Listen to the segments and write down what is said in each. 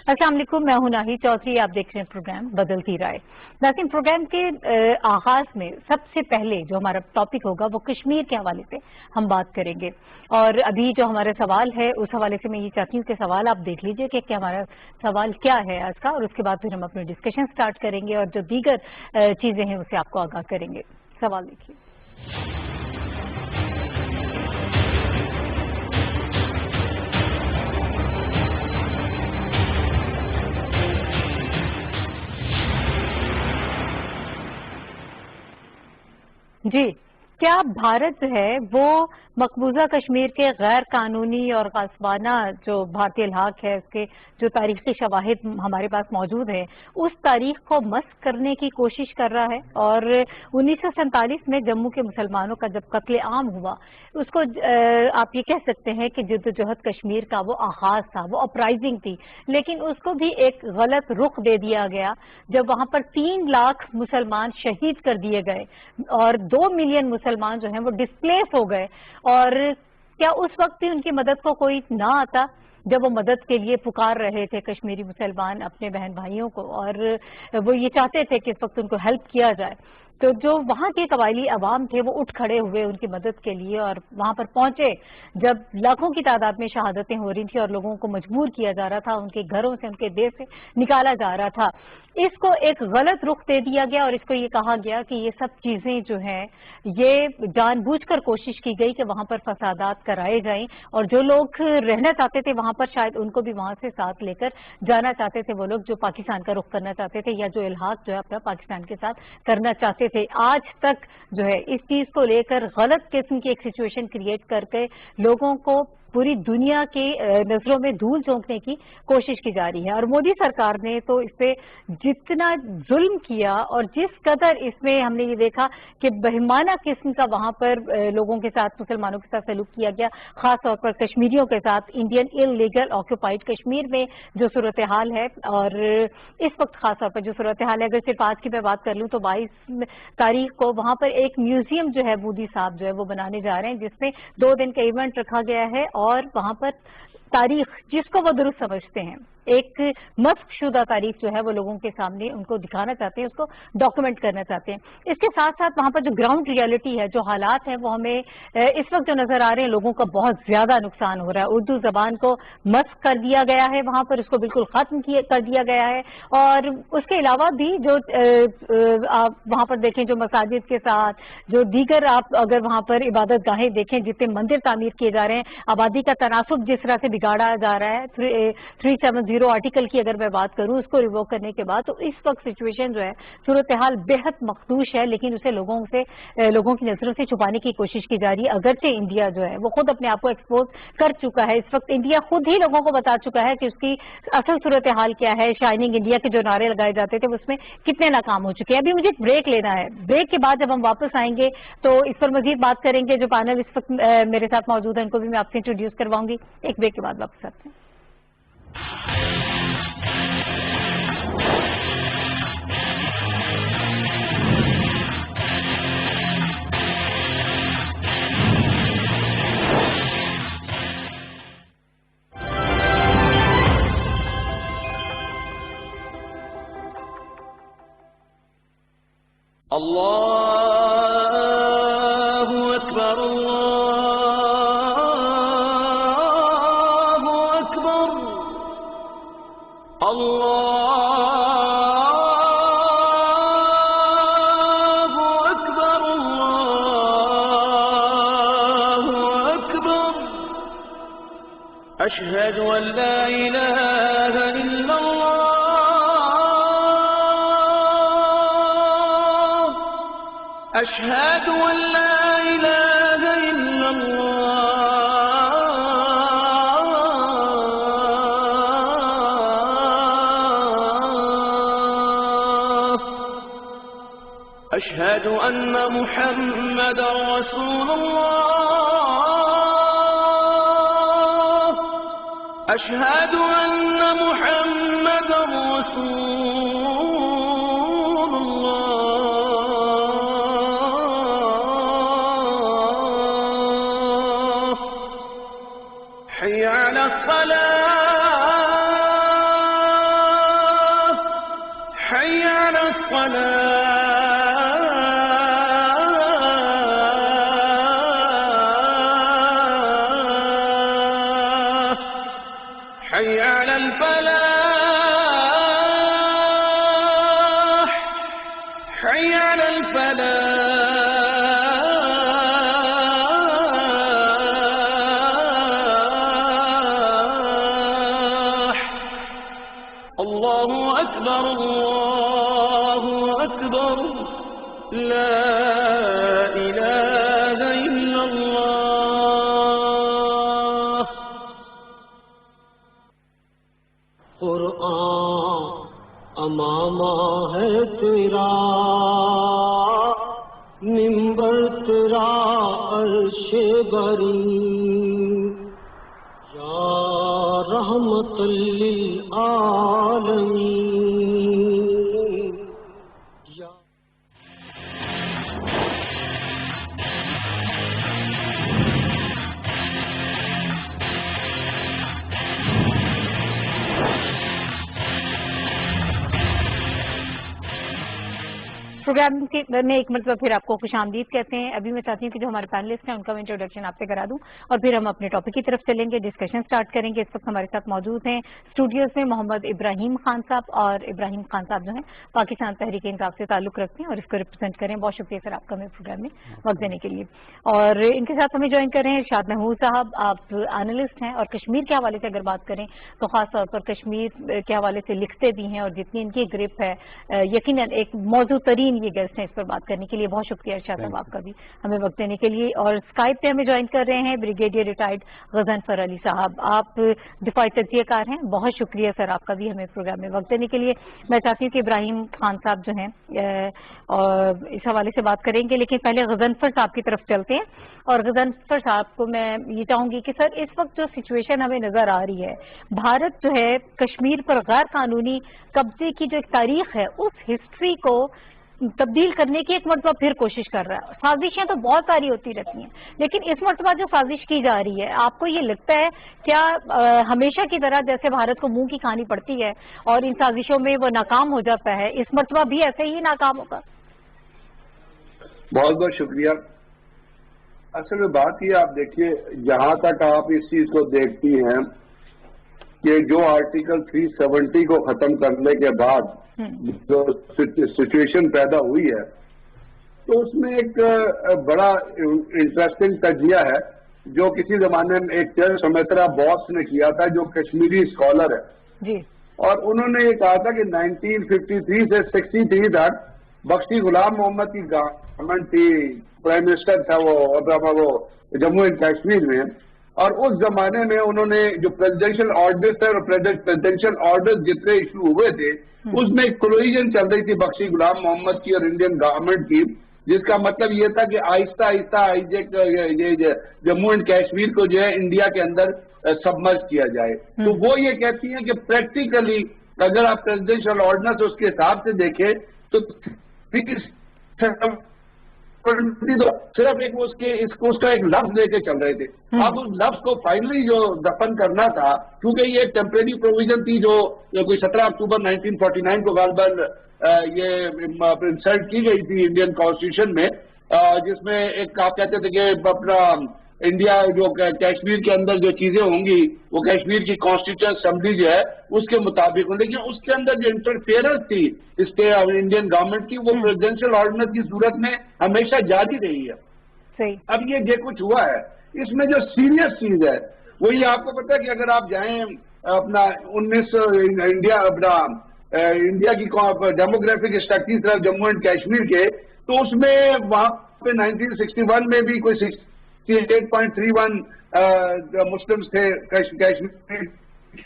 السلام علیکم، میں ہوں ناہید چودھری. آپ دیکھ رہے ہیں پروگرام بدلتی رائے. لیکن پروگرام کے آغاز میں سب سے پہلے جو ہمارا ٹاپک ہوگا وہ کشمیر کے حوالے سے ہم بات کریں گے. اور ابھی جو ہمارا سوال ہے اس حوالے سے میں یہ چاہتی ہوں کہ سوال آپ دیکھ لیجئے کہ ہمارا سوال کیا ہے آج کا، اور اس کے بعد پھر ہم اپنی ڈسکشن سٹارٹ کریں گے اور جو دیگر چیزیں ہیں اسے آپ کو آگاہ کریں گے. سوال دیکھیے. جی، کیا بھارت جو ہے وہ مقبوضہ کشمیر کے غیر قانونی اور غاصبانہ جو بھارتی الحاق ہے اس کے جو تاریخی شواہد ہمارے پاس موجود ہیں اس تاریخ کو مسخ کرنے کی کوشش کر رہا ہے؟ اور 1947 میں جموں کے مسلمانوں کا جب قتل عام ہوا اس کو آپ یہ کہہ سکتے ہیں کہ جدوجہد کشمیر کا وہ آغاز تھا، وہ اپرائزنگ تھی، لیکن اس کو بھی ایک غلط رخ دے دیا گیا جب وہاں پر 3 لاکھ مسلمان شہید کر دیے گئے اور 2 ملین مسلمان جو ہیں وہ ڈسپلیس ہو گئے. اور کیا اس وقت بھی ان کی مدد کو کوئی نہ آتا جب وہ مدد کے لیے پکار رہے تھے کشمیری مسلمان اپنے بہن بھائیوں کو، اور وہ یہ چاہتے تھے کہ اس وقت ان کو ہیلپ کیا جائے؟ تو جو وہاں کے قبائلی عوام تھے وہ اٹھ کھڑے ہوئے ان کی مدد کے لیے اور وہاں پر پہنچے جب لاکھوں کی تعداد میں شہادتیں ہو رہی تھیں اور لوگوں کو مجبور کیا جا رہا تھا، ان کے گھروں سے، ان کے دیش سے نکالا جا رہا تھا. اس کو ایک غلط رخ دے دیا گیا اور اس کو یہ کہا گیا کہ یہ سب چیزیں جو ہیں یہ جان بوجھ کر کوشش کی گئی کہ وہاں پر فسادات کرائے جائیں، اور جو لوگ رہنا چاہتے تھے وہاں پر شاید ان کو بھی وہاں سے ساتھ لے کر جانا چاہتے تھے، وہ لوگ جو پاکستان کا رخ کرنا چاہتے تھے یا جو الحاق جو ہے اپنا پاکستان کے ساتھ کرنا چاہتے تھے. آج تک جو ہے اس چیز کو لے کر غلط قسم کی ایک سچویشن کریٹ کر کے لوگوں کو پوری دنیا کی نظروں میں دھول جھونکنے کی کوشش کی جا رہی ہے. اور مودی سرکار نے تو اس پہ جتنا ظلم کیا اور جس قدر اس میں ہم نے یہ دیکھا کہ بہیمانہ قسم کا وہاں پر لوگوں کے ساتھ، مسلمانوں کے ساتھ سلوک کیا گیا، خاص طور پر کشمیریوں کے ساتھ. انڈین انلیگل آکوپائڈ کشمیر میں جو صورتحال ہے، اور اس وقت خاص طور پر جو صورتحال ہے، اگر صرف آج کی میں بات کر لوں تو 22 تاریخ کو وہاں پر ایک میوزیم جو ہے مودی صاحب جو ہے وہ بنانے جا رہے ہیں جس میں 2 دن کا ایونٹ رکھا گیا ہے، اور وہاں پر تاریخ جس کو وہ درست سمجھتے ہیں، ایک مسخ شدہ تاریخ جو ہے وہ لوگوں کے سامنے ان کو دکھانا چاہتے ہیں، اس کو ڈاکومنٹ کرنا چاہتے ہیں. اس کے ساتھ ساتھ وہاں پر جو گراؤنڈ ریالٹی ہے، جو حالات ہیں وہ ہمیں اس وقت جو نظر آ رہے ہیں، لوگوں کا بہت زیادہ نقصان ہو رہا ہے. اردو زبان کو مسخ کر دیا گیا ہے وہاں پر، اس کو بالکل ختم کر دیا گیا ہے. اور اس کے علاوہ بھی جو آپ وہاں پر دیکھیں جو مساجد کے ساتھ جو دیگر آپ اگر وہاں پر عبادت گاہیں دیکھیں، جتنے مندر تعمیر کیے جا رہے ہیں، آبادی کا تناسب جس طرح سے بگاڑا جا رہا ہے، 370 آرٹیکل کی اگر میں بات کروں اس کو ریووک کرنے کے بعد، تو اس وقت سچویشن جو ہے صورتحال بہت مخدوش ہے، لیکن اسے لوگوں کی نظروں سے چھپانے کی کوشش کی جا رہی ہے. اگرچہ انڈیا جو ہے وہ خود اپنے آپ کو ایکسپوز کر چکا ہے، اس وقت انڈیا خود ہی لوگوں کو بتا چکا ہے کہ اس کی اصل صورتحال کیا ہے. شائننگ انڈیا کے جو نعرے لگائے جاتے تھے اس میں کتنے ناکام ہو چکے ہیں. ابھی مجھے ایک بریک لینا ہے، بریک کے بعد جب ہم واپس آئیں گے تو اس پر مزید بات کریں گے. جو پینل اس وقت میرے ساتھ موجود ہیں ان کو بھی میں آپ سے انٹروڈیوس کرواؤں گی. ایک بریک کے بعد واپس آتے ہیں. اللہ اکبر اللہ اکبر اللہ اکبر اللہ اکبر اشہد ان لا الہ الا اللہ أشهد أن لا إله إلا الله أشهد أن محمدا رسول الله أشهد أن محمدا رسول الله حي على الصلاة حي على الصلاة حي على الفلاح حي على الفلاح الله أكبر الله أكبر لا إله إلا الله. قرآن امامہ ہے تیرا، منبر تیرا عرش بری، یا رحمت للعالمین. پروگرام میں ایک مرتبہ پھر آپ کو خوش آمدید کہتے ہیں. ابھی میں چاہتی ہوں کہ جو ہمارے پینلسٹ ہیں ان کا میں انٹروڈکشن آپ سے کرا دوں اور پھر ہم اپنے ٹاپک کی طرف چلیں گے، ڈسکشن سٹارٹ کریں گے. اس وقت ہمارے ساتھ موجود ہیں اسٹوڈیوز میں محمد ابراہیم خان صاحب، اور ابراہیم خان صاحب جو ہیں پاکستان تحریک انصاف سے تعلق رکھتے ہیں اور اس کو ریپرزینٹ کریں. بہت شکریہ سر آپ کا ہمیں پروگرام میں وقت دینے کے لیے. اور ان کے ساتھ ہمیں جوائن کر رہے ہیں ارشاد محمود صاحب. آپ اینالسٹ ہیں اور کشمیر کے حوالے سے اگر بات کریں تو خاص طور پر کشمیر کے حوالے سے لکھتے بھی ہیں، اور جتنی ان کی گرپ ہے یقیناً ایک موضوع ترین یہ گیسٹ ہیں اس پر بات کرنے کے لیے. بہت شکریہ ارشاد صاحب آپ کا بھی ہمیں وقت دینے کے لیے. اور اسکائپ پہ ہمیں جوائن کر رہے ہیں بریگیڈیئر ریٹائرڈ غضنفر علی صاحب. آپ دفاعی تجزیہ کار ہیں. بہت شکریہ سر آپ کا بھی ہمیں پروگرام میں وقت دینے کے لیے. میں چاہتی ہوں کہ ابراہیم خان صاحب جو ہیں اس حوالے سے بات کریں گے، لیکن پہلے غضنفر صاحب کی طرف چلتے ہیں. اور غضنفر صاحب کو میں یہ چاہوں گی کہ سر اس وقت جو سچویشن ہمیں نظر آ رہی ہے، بھارت جو ہے کشمیر پر غیر قانونی قبضے کی جو ایک تاریخ ہے اس ہسٹری کو تبدیل کرنے کی ایک مرتبہ پھر کوشش کر رہا ہے. سازشیں تو بہت ساری ہوتی رہتی ہیں، لیکن اس مرتبہ جو سازش کی جا رہی ہے آپ کو یہ لگتا ہے کیا ہمیشہ کی طرح جیسے بھارت کو منہ کی کھانی پڑتی ہے اور ان سازشوں میں وہ ناکام ہو جاتا ہے، اس مرتبہ بھی ایسے ہی ناکام ہوگا؟ بہت بہت شکریہ. اصل میں بات یہ آپ دیکھیے، جہاں تک آپ اس چیز کو دیکھتی ہیں کہ جو آرٹیکل 370 کو ختم کرنے کے بعد جو سچویشن پیدا ہوئی ہے تو اس میں ایک بڑا انٹرسٹنگ تجزیہ ہے جو کسی زمانے میں ایک سمیترا بوس نے کیا تھا جو کشمیری اسکالر ہے جی. اور انہوں نے یہ کہا تھا کہ 1953 سے 63 تک بخشی غلام محمد کی گورنمنٹ تھی، پرائم منسٹر تھا وہ جموں اینڈ کشمیر میں، اور اس زمانے میں انہوں نے جو پریزیڈنشل آرڈر تھے اور پریزیڈنشل آرڈر جتنے ایشو ہوئے تھے اس میں ایک کولوژن چل رہی تھی بخشی غلام محمد کی اور انڈین گورنمنٹ کی، جس کا مطلب یہ تھا کہ آہستہ آہستہ یہ جموں اینڈ کشمیر کو جو ہے انڈیا کے اندر سبمرج کیا جائے. تو وہ یہ کہتی ہیں کہ پریکٹیکلی اگر آپ پریزیڈنشل آرڈیننس اس کے حساب سے دیکھیں تو صرف ایک اس کا ایک لفظ لے کے چل رہے تھے. اب اس لفظ کو فائنلی جو دفن کرنا تھا، کیونکہ یہ ٹیمپریری پروویژن تھی جو کوئی 17 اکتوبر 1949 کو غالباً یہ انسرٹ کی گئی تھی انڈین کانسٹیٹیوشن میں، جس میں ایک آپ کہتے تھے کہ اپنا انڈیا جو کشمیر کے اندر جو چیزیں ہوں گی وہ کشمیر کی کانسٹیٹیوشن اسمبلی جو ہے اس کے مطابق ہوں، لیکن اس کے اندر جو انٹرفیئرنس تھی انڈین گورنمنٹ کی وہ پریزیڈنشل آرڈیننس کی صورت میں ہمیشہ جاری رہی ہے. اب یہ کچھ ہوا ہے، اس میں جو سیریس چیز ہے وہ یہ آپ کو پتا ہے کہ اگر آپ جائیں اپنا انڈیا کی ڈیموگرافک اسٹرکچر طرف جموں اینڈ کشمیر کے، تو اس میں وہاں پہ 1961 میں بھی کوئی 68.31 مسلمز تھے کشمیر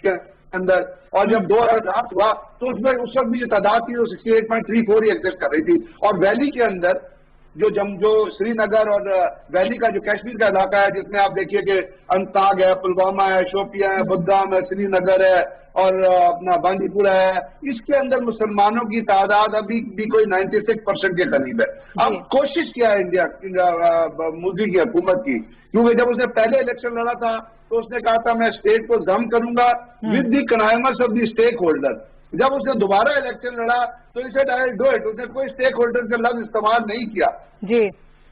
کے اندر، اور جب 2007 ہوا تو اس میں اس وقت بھی جو تعداد تھی وہ 68.34 ہی ایگزسٹ کر رہی تھی. اور ویلی کے اندر جو سری نگر اور ویلی کا جو کشمیر کا علاقہ ہے جس میں آپ دیکھیے کہ انتناگ ہے، پلوامہ ہے، شوپیاں ہے، بدگام ہے، سری نگر ہے اور اپنا بانڈی پورہ ہے، اس کے اندر مسلمانوں کی تعداد ابھی بھی کوئی 96% کے قریب ہے. اب کوشش کیا ہے مودی کی حکومت کی، کیونکہ جب اس نے پہلے الیکشن لڑا تھا تو اس نے کہا تھا میں اسٹیٹ کو ضم کروں گا with the consensus of the stakeholder. جب اس نے دوبارہ الیکشن لڑا تو اسے ڈائریکٹ ڈو اٹ، اس نے کوئی اسٹیک ہولڈر کا لفظ استعمال نہیں کیا جی۔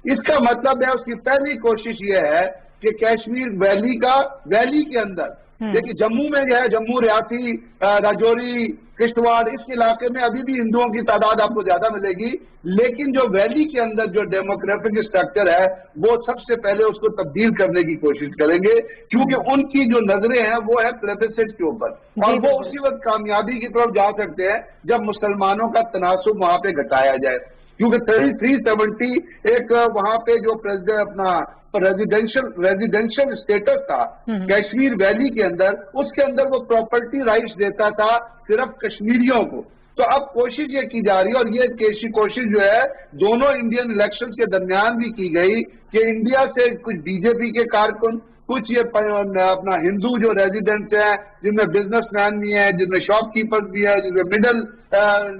اس کا مطلب ہے اس کی پہلی کوشش یہ ہے کہ کشمیر ویلی کے اندر دیکھیے جموں میں جو ہے جموں ریاسی راجوری کشتواڑ اس علاقے میں ابھی بھی ہندوؤں کی تعداد آپ کو زیادہ ملے گی، لیکن جو ویلی کے اندر جو ڈیموگرافک اسٹرکچر ہے وہ سب سے پہلے اس کو تبدیل کرنے کی کوشش کریں گے، کیونکہ ان کی جو نظریں ہیں وہ ہے پلیبسسٹ کے اوپر، اور وہ اسی وقت کامیابی کی طرف جا سکتے ہیں جب مسلمانوں کا تناسب وہاں پہ گھٹایا جائے، کیونکہ 370 ایک وہاں پہ جو پریزیڈنٹ اپنا ریزیڈینشل اسٹیٹس تھا کشمیر ویلی کے اندر، اس کے اندر وہ پراپرٹی رائٹس دیتا تھا صرف کشمیریوں کو۔ تو اب کوشش یہ کی جا رہی ہے، اور یہ کوشش جو ہے دونوں انڈین الیکشن کے درمیان بھی کی گئی کہ انڈیا سے کچھ بی جے پی کے کارکن، کچھ یہ اپنا ہندو جو ریزیڈنٹس ہیں جن میں بزنس مین بھی ہیں، جن میں شاپ کیپر بھی ہیں، جن میں مڈل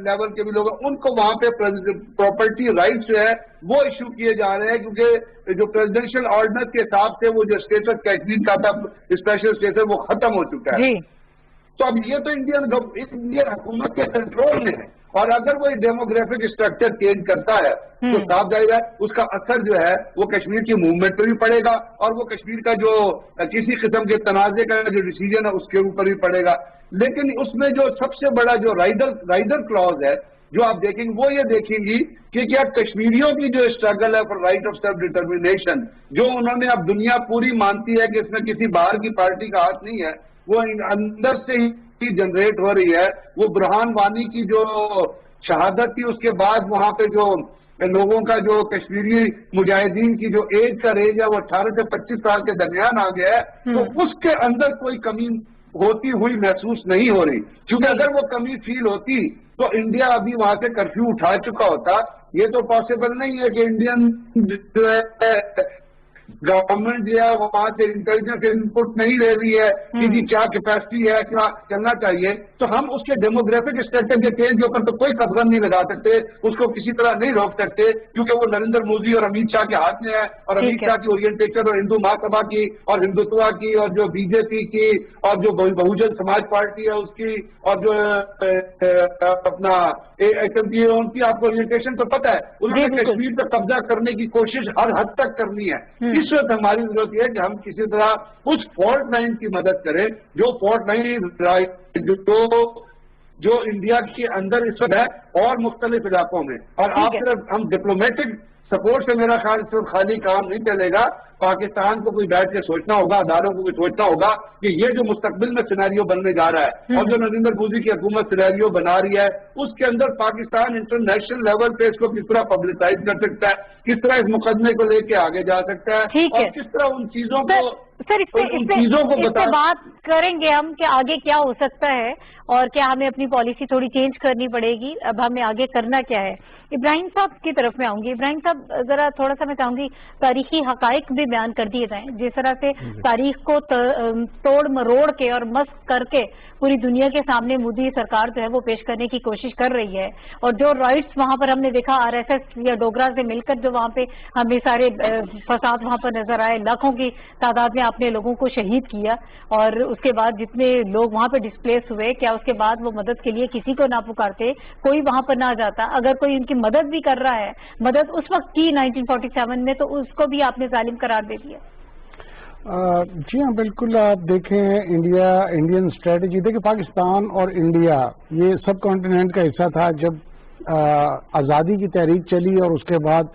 لیول کے بھی لوگ ہیں، ان کو وہاں پہ پراپرٹی رائٹس جو ہے وہ ایشو کیے جا رہے ہیں، کیونکہ جو پریزیڈنشل آرڈیننس کے حساب سے وہ جو اسٹیٹس کشمیر کا تھا اسپیشل اسٹیٹس وہ ختم ہو چکا ہے۔ تو اب یہ تو انڈین حکومت کے کنٹرول میں ہے، اور اگر وہ ڈیموگرافک اسٹرکچر چینج کرتا ہے تو صاف ظاہر ہے اس کا اثر جو ہے وہ کشمیر کی موومنٹ پہ بھی پڑے گا، اور وہ کشمیر کا جو کسی قسم کے تنازع کا جو ڈیسیجن ہے اس کے اوپر بھی پڑے گا۔ لیکن اس میں جو سب سے بڑا جو رائڈر کلاز ہے جو آپ دیکھیں گے وہ یہ دیکھیں گی کہ کیا کشمیریوں کی جو اسٹرگل ہے for right of self determination, جو انہوں نے اب دنیا پوری مانتی ہے کہ اس میں کسی باہر کی پارٹی کا ہاتھ نہیں ہے، وہ اندر سے ہی جنریٹ ہو رہی ہے۔ وہ برہان وانی کی جو شہادت تھی، اس کے بعد وہاں پہ جو لوگوں کا جو کشمیری مجاہدین کی جو ایج کا رینج ہے وہ 18 سے 25 سال کے درمیان آ گیا ہے، تو اس کے اندر کوئی کمی ہوتی ہوئی محسوس نہیں ہو رہی، کیونکہ اگر وہ کمی فیل ہوتی تو انڈیا ابھی وہاں سے کرفیو اٹھا چکا ہوتا۔ یہ تو پاسبل نہیں ہے کہ انڈین جو ہے گورنمنٹ جو ہے وہاں سے انٹیلیجنس انپٹ نہیں لے رہی ہے کہ جی کیا کیپیسٹی ہے، کیا چلنا چاہیے، تو ہم اس کے ڈیموگرافک اسٹرکچر کے چینج کے اوپر تو کوئی قدغن نہیں لگا سکتے، اس کو کسی طرح نہیں روک سکتے، کیونکہ وہ نریندر مودی اور امیت شاہ کے ہاتھ میں ہے، اور امیت شاہ کی اورینٹیشن اور ہندو مہاسبھا کی اور ہندوتوا کی اور جو بی جے پی کی اور جو بہوجن سماج پارٹی ہے اس کی اور جو اپنا ان کی آپ کو اورینٹیشن تو پتہ ہے، انہوں نے کشمیر پہ قبضہ کرنے کی کوشش ہر حد تک کرنی ہے۔ اس وقت ہماری ضرورت یہ ہے کہ ہم کسی طرح اس فالٹ لائن کی مدد کریں جو فالٹ لائن جو انڈیا کے اندر اس وقت ہے اور مختلف علاقوں میں، اور آپ صرف ہم ڈپلومیٹک سپورٹ سے میرا خیال صرف خالی کام نہیں چلے گا، پاکستان کو کوئی بیٹھ کے سوچنا ہوگا، اداروں کو بھی سوچنا ہوگا کہ یہ جو مستقبل میں سیناریو بننے جا رہا ہے اور جو نریندر مودی کی حکومت سیناریو بنا رہی ہے، اس کے اندر پاکستان انٹرنیشنل لیول پہ اس کو کس طرح پبلسائز کر سکتا ہے، کس طرح اس مقدمے کو لے کے آگے جا سکتا ہے، اور کس طرح ان چیزوں کو سر اس پہ بات کریں گے ہم کہ آگے کیا ہو سکتا ہے اور کیا ہمیں اپنی پالیسی تھوڑی چینج کرنی پڑے گی، اب ہمیں آگے کرنا کیا ہے۔ ابراہیم صاحب کی طرف میں آؤں گی۔ ابراہیم صاحب ذرا تھوڑا سا میں چاہوں گی تاریخی حقائق بھی بیان کر دیے جائیں، جس طرح سے تاریخ کو توڑ مروڑ کے اور مسخ کر کے پوری دنیا کے سامنے مودی سرکار جو ہے وہ پیش کرنے کی کوشش کر رہی ہے، اور جو رائٹس وہاں پر ہم نے دیکھا آر ایس ایس یا ڈوگرا سے مل کر جو وہاں پہ ہمیں سارے فساد وہاں پر نظر آئے، لاکھوں کی تعداد میں آپ نے لوگوں کو شہید کیا، اور اس کے بعد جتنے لوگ وہاں پہ ڈسپلیس ہوئے، کیا اس کے بعد وہ مدد کے لیے کسی کو نہ پکارتے، کوئی وہاں پر نہ جاتا؟ اگر کوئی ان کی مدد بھی کر رہا ہے، مدد اس وقت کی 1947 میں، تو اس کو بھی آپ نے ظالم قرار دے دیا۔ جی ہاں بالکل، آپ دیکھیں انڈین اسٹریٹجی دیکھیں، پاکستان اور انڈیا یہ سب کانٹیننٹ کا حصہ تھا جب آزادی کی تحریک چلی، اور اس کے بعد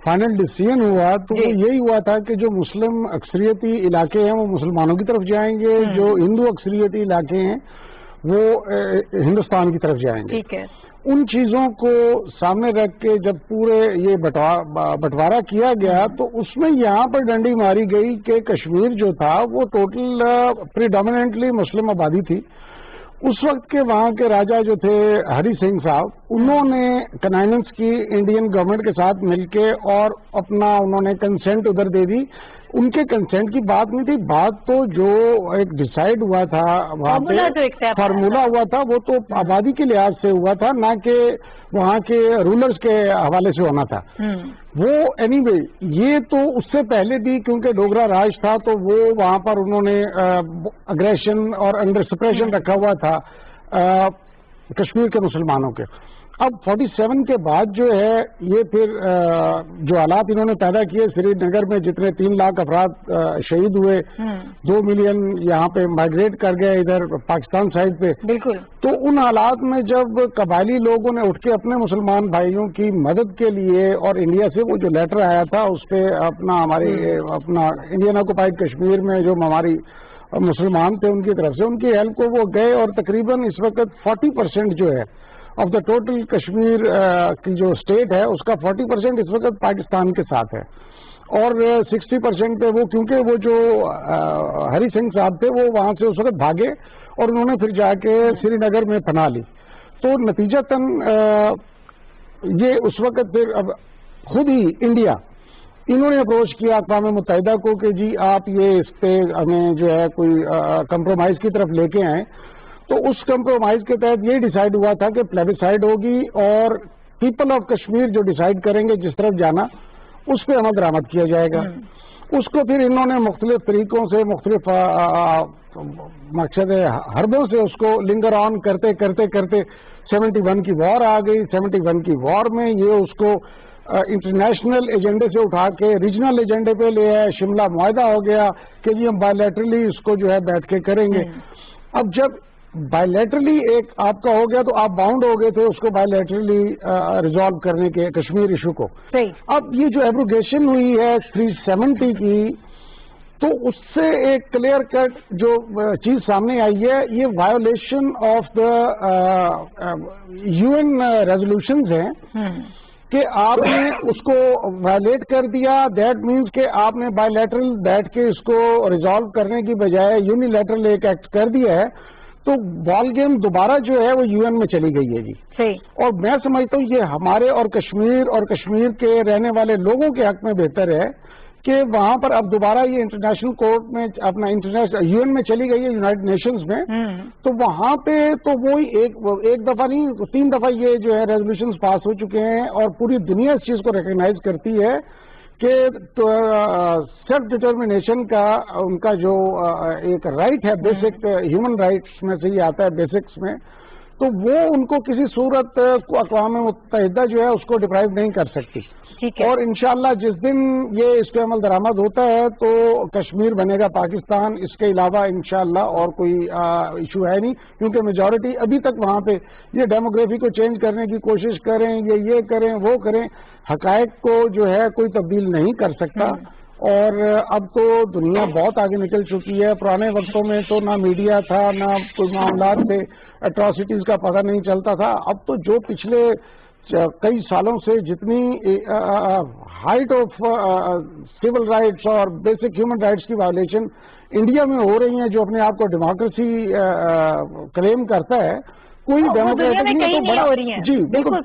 فائنل ڈیسیژن ہوا تو وہ یہی ہوا تھا کہ جو مسلم اکثریتی علاقے ہیں وہ مسلمانوں کی طرف جائیں گے، جو ہندو اکثریتی علاقے ہیں وہ ہندوستان کی طرف جائیں گے۔ ٹھیک ہے، ان چیزوں کو سامنے رکھ کے جب پورے یہ بٹوارا کیا گیا تو اس میں یہاں پر ڈنڈی ماری گئی کہ کشمیر جو تھا وہ ٹوٹل پریڈومیننٹلی مسلم آبادی تھی۔ اس وقت کے وہاں کے راجا جو تھے ہری سنگھ صاحب، انہوں نے کنائنس کی انڈین گورنمنٹ کے ساتھ مل کے اور اپنا انہوں نے کنسنٹ ادھر دے دی۔ ان کے کنسنٹ کی بات نہیں تھی، بات تو جو ایک ڈیسائیڈ ہوا تھا وہاں پہ فارمولا ہوا تھا وہ تو آبادی کے لحاظ سے ہوا تھا، نہ کہ وہاں کے رولرز کے حوالے سے ہونا تھا۔ وہ اینی وے یہ تو اس سے پہلے بھی کیونکہ ڈوگرا راج تھا تو وہ وہاں پر انہوں نے اگریشن اور انڈر سپریشن رکھا ہوا تھا۔ کشمیر کے مسلمانوں کے. اب 47 کے بعد جو ہے یہ پھر جو حالات انہوں نے پیدا کیے سری نگر میں جتنے 3 لاکھ افراد شہید ہوئے, 2 ملین یہاں پہ مائگریٹ کر گئے ادھر پاکستان سائڈ پہ. بالکل. تو ان حالات میں جب قبائلی لوگوں نے اٹھ کے اپنے مسلمان بھائیوں کی مدد کے لیے, اور انڈیا سے وہ جو لیٹر آیا تھا اس پہ اپنا انڈین آکوپائڈ کشمیر میں جو ہماری مسلمان تھے ان کی طرف سے ان کی ہیلپ کو وہ گئے, اور تقریباً اس وقت 40% جو ہے آف دا ٹوٹل کشمیر کی جو اسٹیٹ ہے اس کا 40% اس وقت پاکستان کے ساتھ ہے, اور 60% پہ وہ کیونکہ وہ جو ہری سنگھ صاحب تھے وہ وہاں سے اس وقت بھاگے اور انہوں نے پھر جا کے سری نگر میں پناہ لی. تو نتیجتاً یہ اس وقت پھر اب خود ہی انڈیا انہوں نے اپروچ کیا اقوام متحدہ کو کہ جی آپ یہ اس پہ ہمیں جو ہے کوئی کمپرومائز کی طرف لے کے آئیں. تو اس کمپرومائز کے تحت یہ ڈیسائیڈ ہوا تھا کہ پلیبیسائڈ ہوگی اور پیپل آف کشمیر جو ڈیسائیڈ کریں گے جس طرف جانا اس پہ عمل درآمد کیا جائے گا. اس کو پھر انہوں نے مختلف طریقوں سے مختلف مقصد حربوں سے اس کو لنگر آن کرتے کرتے کرتے 71 کی وار آ گئی. 71 کی وار میں یہ اس کو انٹرنیشنل ایجنڈے سے اٹھا کے ریجنل ایجنڈے پہ لے آئے. شملہ معاہدہ ہو گیا کہ جی ہم بائیلیٹرلی اس کو جو ہے بیٹھ کے کریں گے. اب جب بائیلیٹرلی ایک آپ کا ہو گیا تو آپ باؤنڈ ہو گئے تھے اس کو بائیلیٹرلی ریزالو کرنے کے کشمیر ایشو کو. اب یہ جو ایبروگیشن ہوئی ہے 370 کی تو اس سے ایک کلیئر کٹ جو چیز سامنے آئی ہے یہ وائیولیشن آف دا UN ریزولوشنز ہیں کہ آپ نے اس کو وائلیٹ کر دیا. دیٹ مینس کہ آپ نے بائیلیٹرل بیٹھ کے اس کو ریزالو کرنے کی بجائے یونیلیٹرل ایک ایکٹ کر دیا ہے. تو بال گیم دوبارہ جو ہے وہ UN میں چلی گئی ہے جی. اور میں سمجھتا ہوں یہ ہمارے اور کشمیر کے رہنے والے لوگوں کے حق میں بہتر ہے کہ وہاں پر اب دوبارہ یہ انٹرنیشنل کورٹ میں اپنا انٹرنیشنل UN میں چلی گئی ہے یونائٹڈ نیشنز میں. تو وہاں پہ تو وہی ایک دفعہ نہیں 3 دفعہ یہ جو ہے ریزولوشنز پاس ہو چکے ہیں اور پوری دنیا اس چیز کو ریکگنائز کرتی ہے کہ سیلف ڈٹرمنیشن کا ان کا جو ایک رائٹ ہے بیسک ہیومن رائٹس میں سے یہ آتا ہے بیسکس میں. تو وہ ان کو کسی صورت اقوام متحدہ جو ہے اس کو ڈپرائیو نہیں کر سکتی. اور انشاءاللہ جس دن یہ اس پہ عمل درآمد ہوتا ہے تو کشمیر بنے گا پاکستان. اس کے علاوہ انشاءاللہ اور کوئی ایشو ہے نہیں کیونکہ میجورٹی ابھی تک وہاں پہ یہ ڈیموگرافی کو چینج کرنے کی کوشش کریں یہ کریں وہ کریں حقائق کو جو ہے کوئی تبدیل نہیں کر سکتا. اور اب تو دنیا بہت آگے نکل چکی ہے. پرانے وقتوں میں تو نہ میڈیا تھا نہ کوئی معاملات تھے, اٹراسٹیز کا پتہ نہیں چلتا تھا. اب تو جو پچھلے کئی سالوں سے جتنی ہائٹ آف سول رائٹس اور بیسک ہیومن رائٹس کی وائلیشن انڈیا میں ہو رہی ہیں جو اپنے آپ کو ڈیموکریسی کلیم کرتا ہے کوئی ڈیموکریٹک نہیں ہو رہی ہیں. جی بالکل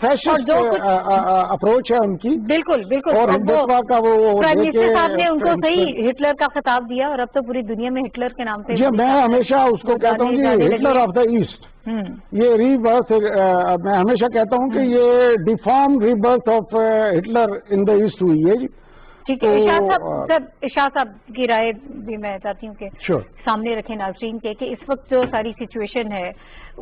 فیشسٹ اپروچ ہے ان کی. بالکل اور ہندوستان کا وہ پرائم منسٹر صاحب نے ان کو صحیح ہٹلر کا خطاب دیا اور اب تو پوری دنیا میں ہٹلر کے نام سے. جی میں ہمیشہ اس کو کہتا ہوں جی ہٹلر آف دا ایسٹ. یہ ری برتھ میں ہمیشہ کہتا ہوں کہ یہ deform rebirth of Hitler in the East ہوئی ہے. جی ٹھیک ہے. ارشاد صاحب کی رائے بھی میں چاہتی ہوں کہ سامنے رکھیں ناظرین کے کہ اس وقت جو ساری سچویشن ہے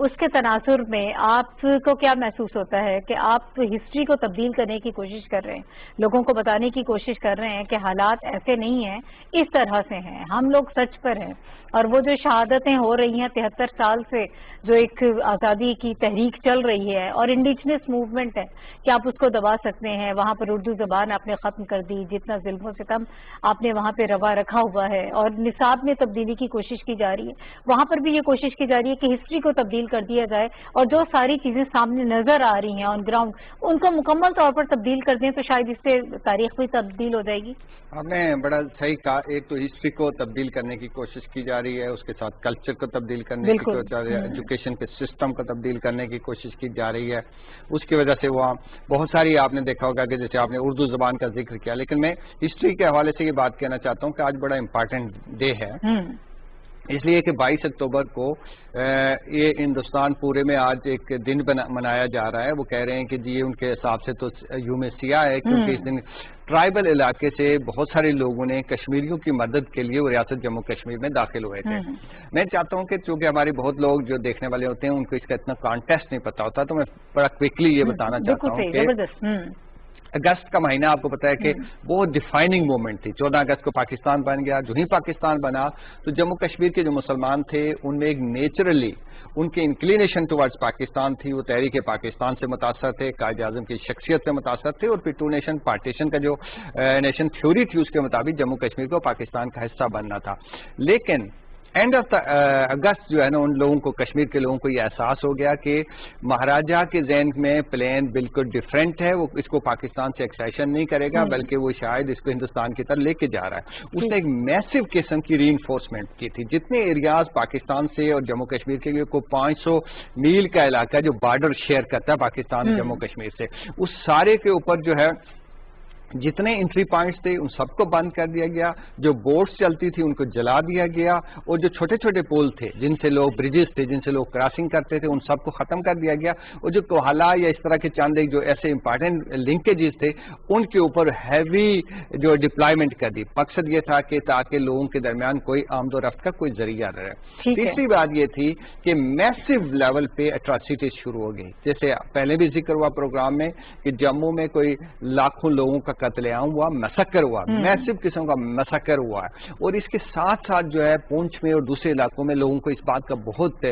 اس کے تناظر میں آپ کو کیا محسوس ہوتا ہے کہ آپ ہسٹری کو تبدیل کرنے کی کوشش کر رہے ہیں, لوگوں کو بتانے کی کوشش کر رہے ہیں کہ حالات ایسے نہیں ہیں, اس طرح سے ہیں, ہم لوگ سچ پر ہیں, اور وہ جو شہادتیں ہو رہی ہیں 73 سال سے جو ایک آزادی کی تحریک چل رہی ہے اور انڈیجنس موومنٹ ہے کہ آپ اس کو دبا سکتے ہیں. وہاں پر اردو زبان آپ نے ختم کر دی, جتنا ظلم و ستم آپ نے وہاں پہ روا رکھا ہوا ہے, اور نصاب میں تبدیلی کی کوشش کی جا رہی ہے. وہاں پر بھی یہ کوشش کی جا رہی ہے کہ ہسٹری کو تبدیل کر دیا جائے اور جو ساری چیزیں سامنے نظر آ رہی ہیں آن گراؤنڈ ان کو مکمل طور پر تبدیل کر دیں تو شاید اس سے تاریخ بھی تبدیل ہو جائے گی. آپ نے بڑا صحیح کہا. ایک تو ہسٹری کو تبدیل کرنے کی کوشش کی جا رہی ہے, اس کے ساتھ کلچر کو تبدیل کرنے کی کوشش جا رہی ہے, ایجوکیشن کے سسٹم کو تبدیل کرنے کی کوشش کی جا رہی ہے. اس کی وجہ سے وہاں بہت ساری آپ نے دیکھا ہوگا کہ جیسے آپ نے اردو زبان کا ذکر کیا, لیکن میں ہسٹری کے حوالے سے یہ بات کہنا چاہتا ہوں کہ آج بڑا امپارٹنٹ ڈے ہے. اس لیے کہ 22 اکتوبر کو یہ ہندوستان پورے میں آج ایک دن منایا جا رہا ہے. وہ کہہ رہے ہیں کہ جی ان کے حساب سے تو یوم سیاہ ہے کیونکہ اس دن ٹرائبل علاقے سے بہت سارے لوگوں نے کشمیریوں کی مدد کے لیے ریاست جموں کشمیر میں داخل ہوئے تھے. میں چاہتا ہوں کہ چونکہ ہمارے بہت لوگ جو دیکھنے والے ہوتے ہیں ان کو اس کا اتنا کانٹیکسٹ نہیں پتا ہوتا، تو میں بڑا کوئکلی یہ بتانا چاہتا ہوں کہ اگست کا مہینہ آپ کو پتا ہے کہ بہت ڈیفائننگ مومنٹ تھی. 14 اگست کو پاکستان بن گیا. جو ہی پاکستان بنا تو جموں کشمیر کے جو مسلمان تھے ان میں ایک نیچرلی ان کی انکلینیشن ٹوارڈز پاکستان تھی. وہ تحریک پاکستان سے متاثر تھے، قائد اعظم کی شخصیت سے متاثر تھے، اور پھر ٹو نیشن پارٹیشن کا جو نیشن تھیوری تھی اس کے مطابق جموں کشمیر کو پاکستان کا حصہ بننا تھا. لیکن اینڈ آف اگست جو ہے نا ان لوگوں کو، کشمیر کے لوگوں کو یہ احساس ہو گیا کہ مہاراجہ کے ذہن میں پلان بالکل ڈیفرنٹ ہے. وہ اس کو پاکستان سے ایکسیشن نہیں کرے گا بلکہ وہ شاید اس کو ہندوستان کی طرف لے کے جا رہا ہے. اس نے ایک میسو قسم کی ری انفورسمنٹ کی تھی. جتنے ایریاز پاکستان سے اور جموں کشمیر کے لیے کو 500 میل کا علاقہ جو بارڈر شیئر کرتا ہے پاکستان جموں کشمیر سے، اس سارے کے اوپر جو ہے جتنے انٹری پوائنٹس تھے ان سب کو بند کر دیا گیا. جو بوٹس چلتی تھی ان کو جلا دیا گیا، اور جو چھوٹے چھوٹے پول تھے جن سے لوگ، بریجز تھے جن سے لوگ کراسنگ کرتے تھے، ان سب کو ختم کر دیا گیا. اور جو کوہلا یا اس طرح کے چند ایک جو ایسے امپارٹنٹ لنکیجز تھے ان کے اوپر ہیوی جو ڈپلائمنٹ کر دی. مقصد یہ تھا کہ تاکہ لوگوں کے درمیان کوئی آمد و رفت کا کوئی ذریعہ رہے. تیسری بات یہ تھی کہ میسو لیول پہ اٹراسٹیز شروع ہو گئی. جیسے پہلے بھی ذکر ہوا پروگرام میں کہ جموں میں کوئی لاکھوں لوگوں کا قتل عام ہوا، مسکر ہوا، میسو قسم کا مسکر ہوا ہے. اور اس کے ساتھ ساتھ جو ہے پونچھ میں اور دوسرے علاقوں میں لوگوں کو اس بات کا بہت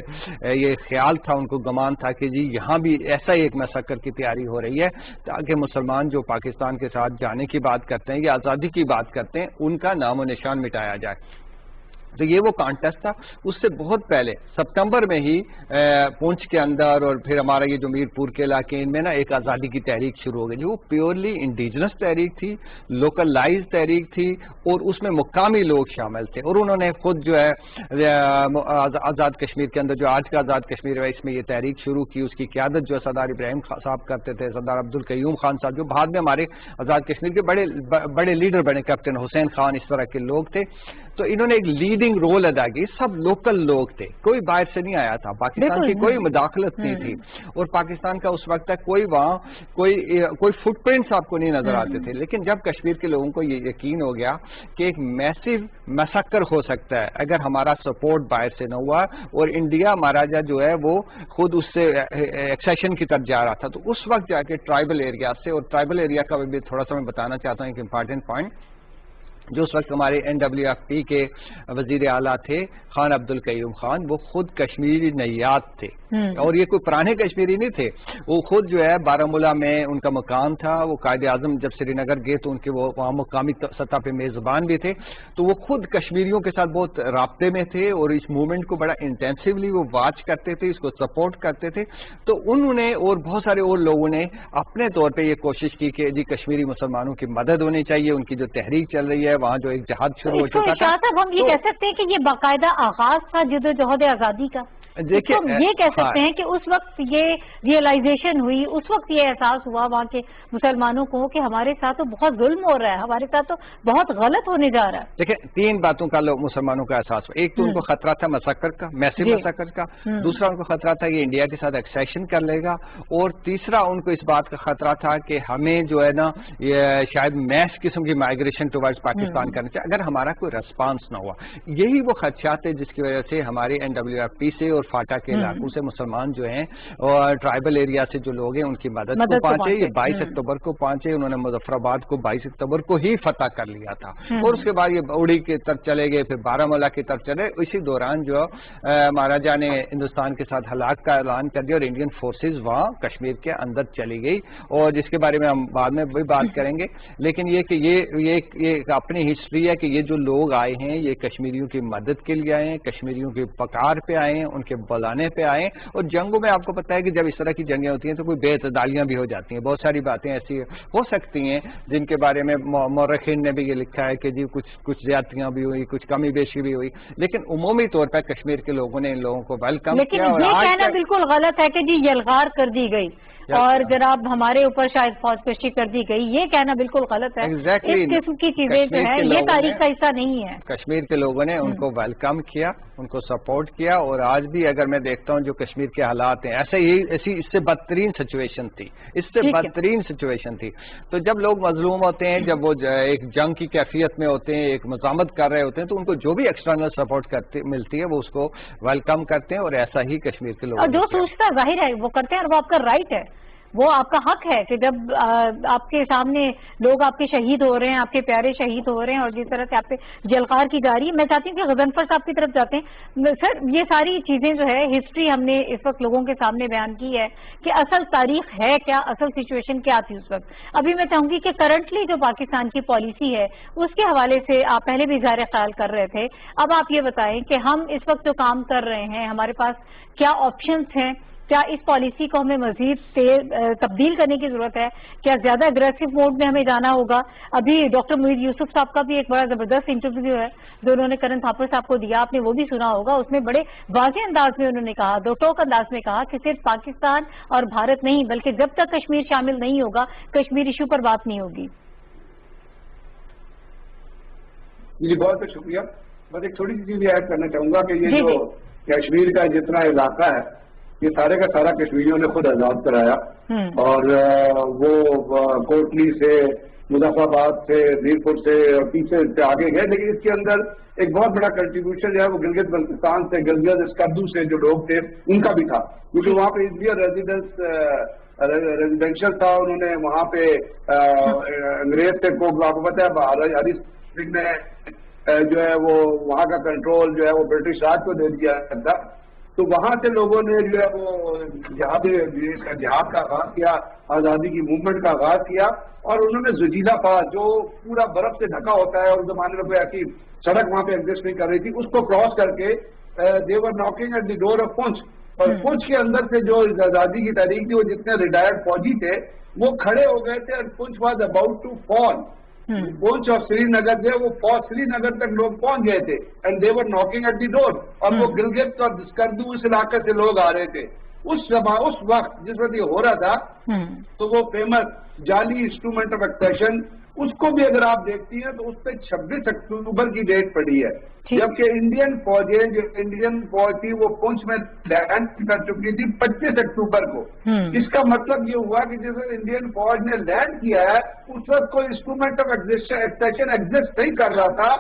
یہ خیال تھا، ان کو گمان تھا کہ جی یہاں بھی ایسا ہی ایک مسکر کی تیاری ہو رہی ہے تاکہ مسلمان جو پاکستان کے ساتھ جانے کی بات کرتے ہیں یا آزادی کی بات کرتے ہیں ان کا نام و نشان مٹایا جائے. تو یہ وہ کانٹیسٹ تھا. اس سے بہت پہلے ستمبر میں ہی پونچھ کے اندر اور پھر ہمارا یہ جو میر پور کے علاقے ان میں نا ایک آزادی کی تحریک شروع ہو گئی جو پیورلی انڈیجنس تحریک تھی، لوکلائز تحریک تھی، اور اس میں مقامی لوگ شامل تھے. اور انہوں نے خود جو ہے آزاد کشمیر کے اندر جو آج کا آزاد کشمیر ہے اس میں یہ تحریک شروع کی. اس کی قیادت جو ہے سردار ابراہیم صاحب کرتے تھے، سردار عبدالقیوم خان صاحب جو بعد میں ہمارے آزاد کشمیر کے بڑے لیڈر بنے، کیپٹن حسین خان، اس طرح کے لوگ تھے. تو انہوں نے ایک لیڈنگ رول ادا کی. سب لوکل لوگ تھے، کوئی باہر سے نہیں آیا تھا، پاکستان کی کوئی مداخلت نہیں تھی. اور پاکستان کا اس وقت تک کوئی وہاں کوئی فٹ پرنٹس آپ کو نہیں نظر آتے تھے. لیکن جب کشمیر کے لوگوں کو یہ یقین ہو گیا کہ ایک میسو مسکر ہو سکتا ہے اگر ہمارا سپورٹ باہر سے نہ ہوا، اور انڈیا مہاراجہ جو ہے وہ خود اس سے ایکسیشن کی طرف جا رہا تھا، تو اس وقت جا کے ٹرائبل ایریا سے، اور ٹرائبل ایریا کا بھی تھوڑا سا میں بتانا چاہتا ہوں ایک امپارٹنٹ پوائنٹ، جو اس وقت ہمارے NWFP کے وزیر اعلیٰ تھے خان عبدالقیوم خان، وہ خود کشمیری نیات تھے. اور یہ کوئی پرانے کشمیری نہیں تھے، وہ خود جو ہے بارہمولہ میں ان کا مقام تھا. وہ قائد اعظم جب سری نگر گئے تو ان کے وہ وہاں مقامی سطح پہ میزبان بھی تھے. تو وہ خود کشمیریوں کے ساتھ بہت رابطے میں تھے اور اس موومنٹ کو بڑا انٹینسولی وہ واچ کرتے تھے، اس کو سپورٹ کرتے تھے. تو انہوں نے اور بہت سارے اور لوگوں نے اپنے طور پہ یہ کوشش کی کہ جی کشمیری مسلمانوں کی مدد ہونی چاہیے. ان کی جو تحریک چل رہی ہے وہاں جو ایک جہاد شروع ہو چکا تھا، ہم یہ کہہ سکتے ہیں کہ یہ باقاعدہ آغاز تھا جدوجہد آزادی کا. دیکھیں یہ کہہ سکتے ہیں کہ اس وقت یہ ریئلائزیشن ہوئی، اس وقت یہ احساس ہوا وہاں کے مسلمانوں کو کہ ہمارے ساتھ تو بہت ظلم ہو رہا ہے، ہمارے ساتھ تو بہت غلط ہونے جا رہا ہے. دیکھیں تین باتوں کا مسلمانوں کا احساس ہوا. ایک تو ان کو خطرہ تھا مسکر کا، میسو مسکر کا. دوسرا ان کو خطرہ تھا کہ انڈیا کے ساتھ ایکسیشن کر لے گا. اور تیسرا ان کو اس بات کا خطرہ تھا کہ ہمیں جو ہے نا یہ شاید میس قسم کی مائگریشن ٹوورڈز پاکستان کرنا چاہیے اگر ہمارا کوئی ریسپانس نہ ہوا. یہی وہ خدشات ہے جس کی وجہ سے ہمارے NWFP سے اور فاٹا کے علاقوں سے مسلمان جو ہیں اور ٹرائبل ایریا سے جو لوگ ہیں ان کی مدد کو پہنچے. یہ 22 اکتوبر کو پہنچے. انہوں نے مظفر آباد کو 22 اکتوبر کو ہی فتح کر لیا تھا. اور اس کے بعد یہ اوڑی کی طرف چلے گئے، پھر بارہمولہ کی طرف چلے. اسی دوران جو مہاراجہ نے ہندوستان کے ساتھ ہلاک کا اعلان کر دیا اور انڈین فورسز وہاں کشمیر کے اندر چلی گئی، اور جس کے بارے میں ہم بعد میں بھی بات کریں گے. لیکن یہ کہ یہ اپنی ہسٹری ہے کہ یہ جو لوگ آئے ہیں یہ کشمیریوں کی مدد کے لیے آئے ہیں، کشمیریوں کی پکار پہ آئے ہیں، ان کے بلانے پہ آئے. اور جنگوں میں آپ کو پتا ہے کہ جب اس طرح کی جنگیں ہوتی ہیں تو کوئی بے اعتدالیاں بھی ہو جاتی ہیں. بہت ساری باتیں ایسی ہو سکتی ہیں جن کے بارے میں مورخین نے بھی یہ لکھا ہے کہ جی کچھ زیادتیاں بھی ہوئی، کچھ کمی بیشی بھی ہوئی. لیکن عمومی طور پر کشمیر کے لوگوں نے ان لوگوں کو ویلکم کیا. لیکن یہ کہنا بالکل غلط ہے کہ جی یلغار کر دی گئی. اور جناب ہمارے اوپر شاید فوج کشی کر دی گئی، یہ کہنا بالکل غلط ہے. اس قسم کی چیزیں جو ہیں یہ تاریخ کا حصہ نہیں ہے. کشمیر کے لوگوں نے ان کو ویلکم کیا، ان کو سپورٹ کیا، اور آج بھی اگر میں دیکھتا ہوں جو کشمیر کے حالات ہیں ایسی اس سے بدترین سچویشن تھی، بدترین سچویشن تھی. تو جب لوگ مظلوم ہوتے ہیں، جب وہ ایک جنگ کی کیفیت میں ہوتے ہیں، ایک مزاحمت کر رہے ہوتے ہیں، تو ان کو جو بھی ایکسٹرنل سپورٹ ملتی ہے وہ اس کو ویلکم کرتے ہیں، اور ایسا ہی کشمیر کے لوگ. اور جو سوچتا ہے ظاہر ہے وہ کرتے ہیں، اور وہ آپ کا رائٹ ہے، وہ آپ کا حق ہے کہ جب آپ کے سامنے لوگ آپ کے شہید ہو رہے ہیں، آپ کے پیارے شہید ہو رہے ہیں، اور جس طرح سے آپ پہ جلخار کی جا رہی ہے. میں چاہتی ہوں کہ غضنفر صاحب کی طرف جاتے ہیں. سر یہ ساری چیزیں جو ہے ہسٹری ہم نے اس وقت لوگوں کے سامنے بیان کی ہے کہ اصل تاریخ ہے کیا، اصل سچویشن کیا تھی اس وقت. ابھی میں چاہوں گی کہ کرنٹلی جو پاکستان کی پالیسی ہے اس کے حوالے سے آپ پہلے بھی اظہار خیال کر رہے تھے. اب آپ یہ بتائیں کہ ہم اس وقت جو کام کر رہے ہیں ہمارے پاس کیا آپشنز ہیں؟ کیا اس پالیسی کو ہمیں مزید تبدیل کرنے کی ضرورت ہے؟ کیا زیادہ اگریسو موڈ میں ہمیں جانا ہوگا؟ ابھی ڈاکٹر معید یوسف صاحب کا بھی ایک بڑا زبردست انٹرویو ہے جو انہوں نے کرن تھاپر صاحب کو دیا، آپ نے وہ بھی سنا ہوگا. اس میں بڑے واضح انداز میں انہوں نے کہا، دو ٹوک انداز میں کہا کہ صرف پاکستان اور بھارت نہیں بلکہ جب تک کشمیر شامل نہیں ہوگا کشمیر ایشو پر بات نہیں ہوگی. جی بہت بہت شکریہ. بس ایک تھوڑی سی چیز ایڈ کرنا چاہوں گا کہ یہ جو کشمیر کا جتنا علاقہ ہے یہ سارے کا سارا کشمیریوں نے خود آزاد کرایا، اور وہ کوٹلی سے، مظفر آباد سے، میرپور سے اور پیچھے سے آگے گئے. لیکن اس کے اندر ایک بہت بڑا کنٹریبیوشن جو ہے وہ گلگت بلتستان سے، گلگت اسکردو سے جو لوگ تھے ان کا بھی تھا، کیونکہ وہاں پہ ریزیڈینشل تھا. انہوں نے وہاں پہ انگریز سے کو آپ کو پتہ ہے ہری سنگھ نے جو ہے وہ وہاں کا کنٹرول جو ہے وہ برٹش راج کو دے دیا تھا. تو وہاں سے لوگوں نے جو ہے وہ جہاد کا آغاز کیا، آزادی کی موومنٹ کا آغاز کیا، اور انہوں نے زجیلا پاس جو پورا برف سے ڈھکا ہوتا ہے اور اس زمانے میں کوئی ایسی سڑک وہاں پہ ایگزسٹ نہیں کر رہی تھی، اس کو کراس کر کے they were knocking at the door of Poonch. اور پونچھ کے اندر سے جو آزادی کی تحریک تھی وہ جتنے ریٹائرڈ فوجی تھے وہ کھڑے ہو گئے تھے، اور پونچھ واز اباؤٹ ٹو فال. پونچھ اور سری نگر جو ہے وہ سری نگر تک لوگ پہنچ گئے تھے، and they were knocking at the door. اور وہ گلگت اور اسکردو اس علاقے سے لوگ آ رہے تھے. اس وقت جس وقت یہ ہو رہا تھا تو وہ فیمس جعلی انسٹرومنٹ آف ایکسپریشن، اس کو بھی اگر آپ دیکھتی ہیں تو اس پہ 26 اکتوبر کی ڈیٹ پڑی ہے، جبکہ انڈین فوجیں جو انڈین فوج تھی وہ پونچھ میں لینڈ کر چکی تھی 25 اکتوبر کو. اس کا مطلب یہ ہوا کہ جس وقت انڈین فوج نے لینڈ کیا ہے اس وقت کوئی انسٹرومنٹ آف ایکسپریشن ایگزسٹ نہیں کر رہا تھا،